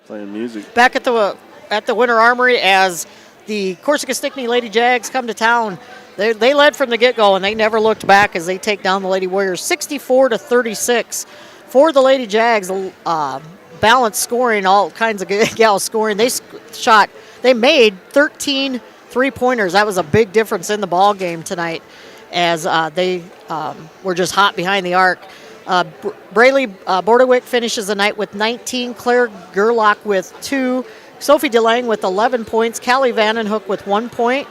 Playing music. Back at the Winter Armory as the Corsica Stickney Lady Jags come to town. They led from the get-go, and they never looked back as they take down the Lady Warriors 64-36. For the Lady Jags, balanced scoring, all kinds of gal scoring. They made 13 three-pointers. That was a big difference in the ball game tonight as they were just hot behind the arc. Braylee Bordewick finishes the night with 19, Claire Gerlach with 2, Sophie DeLange with 11 points, Callie Vandenhoek with 1 point.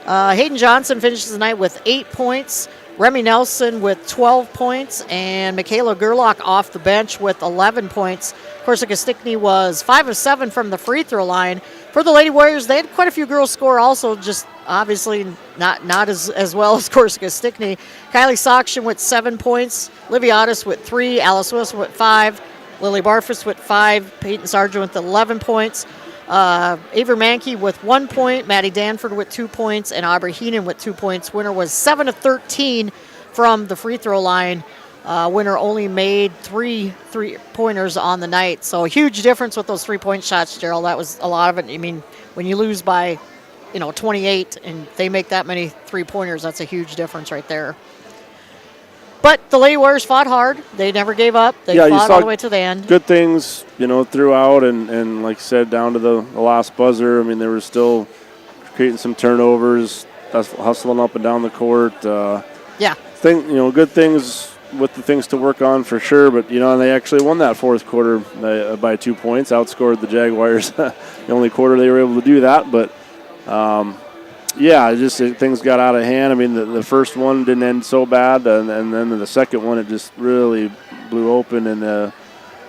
Hayden Johnson finishes the night with 8 points, Remy Nelson with 12 points, and Michaela Gerlach off the bench with 11 points. Corsica Stickney was 5 of 7 from the free throw line. For the Lady Warriors, they had quite a few girls score also, just obviously not as well as Corsica Stickney. Kylie Sockshin with 7 points, Livy Otis with 3, Alice Wilson with 5, Lily Barfus with 5, Peyton Sargent with 11 points, Avery Mankey with 1 point, Maddie Danford with 2 points, and Aubrey Heenan with 2 points. Winner was 7 of 13 from the free throw line. Winner only made 3 three-pointers on the night. So a huge difference with those 3-point shots, Gerald. That was a lot of it. I mean, when you lose by, 28 and they make that many 3-pointers, that's a huge difference right there. But the Lady Warriors fought hard. They never gave up. They fought all the way to the end. Good things, throughout, and like I said, down to the last buzzer. I mean, they were still creating some turnovers, hustling up and down the court. Good things with the things to work on for sure. But, and they actually won that fourth quarter by 2 points, outscored the Jaguars. The only quarter they were able to do that. But, things got out of hand. I mean, the first one didn't end so bad, and then the second one, it just really blew open, and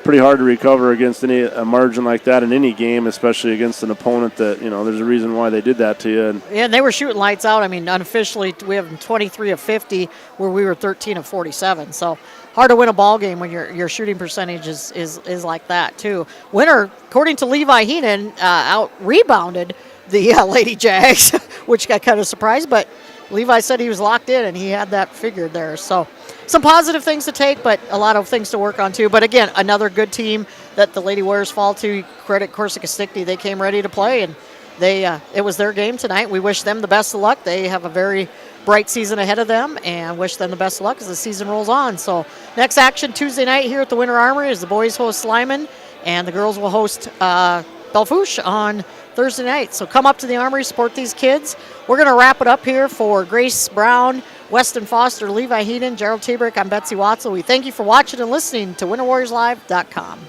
pretty hard to recover against a margin like that in any game, especially against an opponent that, there's a reason why they did that to you. And they were shooting lights out. I mean, unofficially, we have 23 of 50, where we were 13 of 47. So hard to win a ball game when your shooting percentage is like that, too. Winner, according to Levi Heenan, out-rebounded the Lady Jags, which got kind of surprised, but Levi said he was locked in and he had that figured there. So some positive things to take, but a lot of things to work on too. But again, another good team that the Lady Warriors fall to. Credit Corsica Stickney. They came ready to play, and it was their game tonight. We wish them the best of luck. They have a very bright season ahead of them, and wish them the best of luck as the season rolls on. So next action Tuesday night here at the Winter Armory is the boys host Lyman, and the girls will host Belfouche on Thursday night. So come up to the Armory, support these kids. We're going to wrap it up here for Grace Brown, Weston Foster, Levi Heenan, Gerald Tebrick. I'm Betsy Watzel. We thank you for watching and listening to WinterWarriorsLive.com.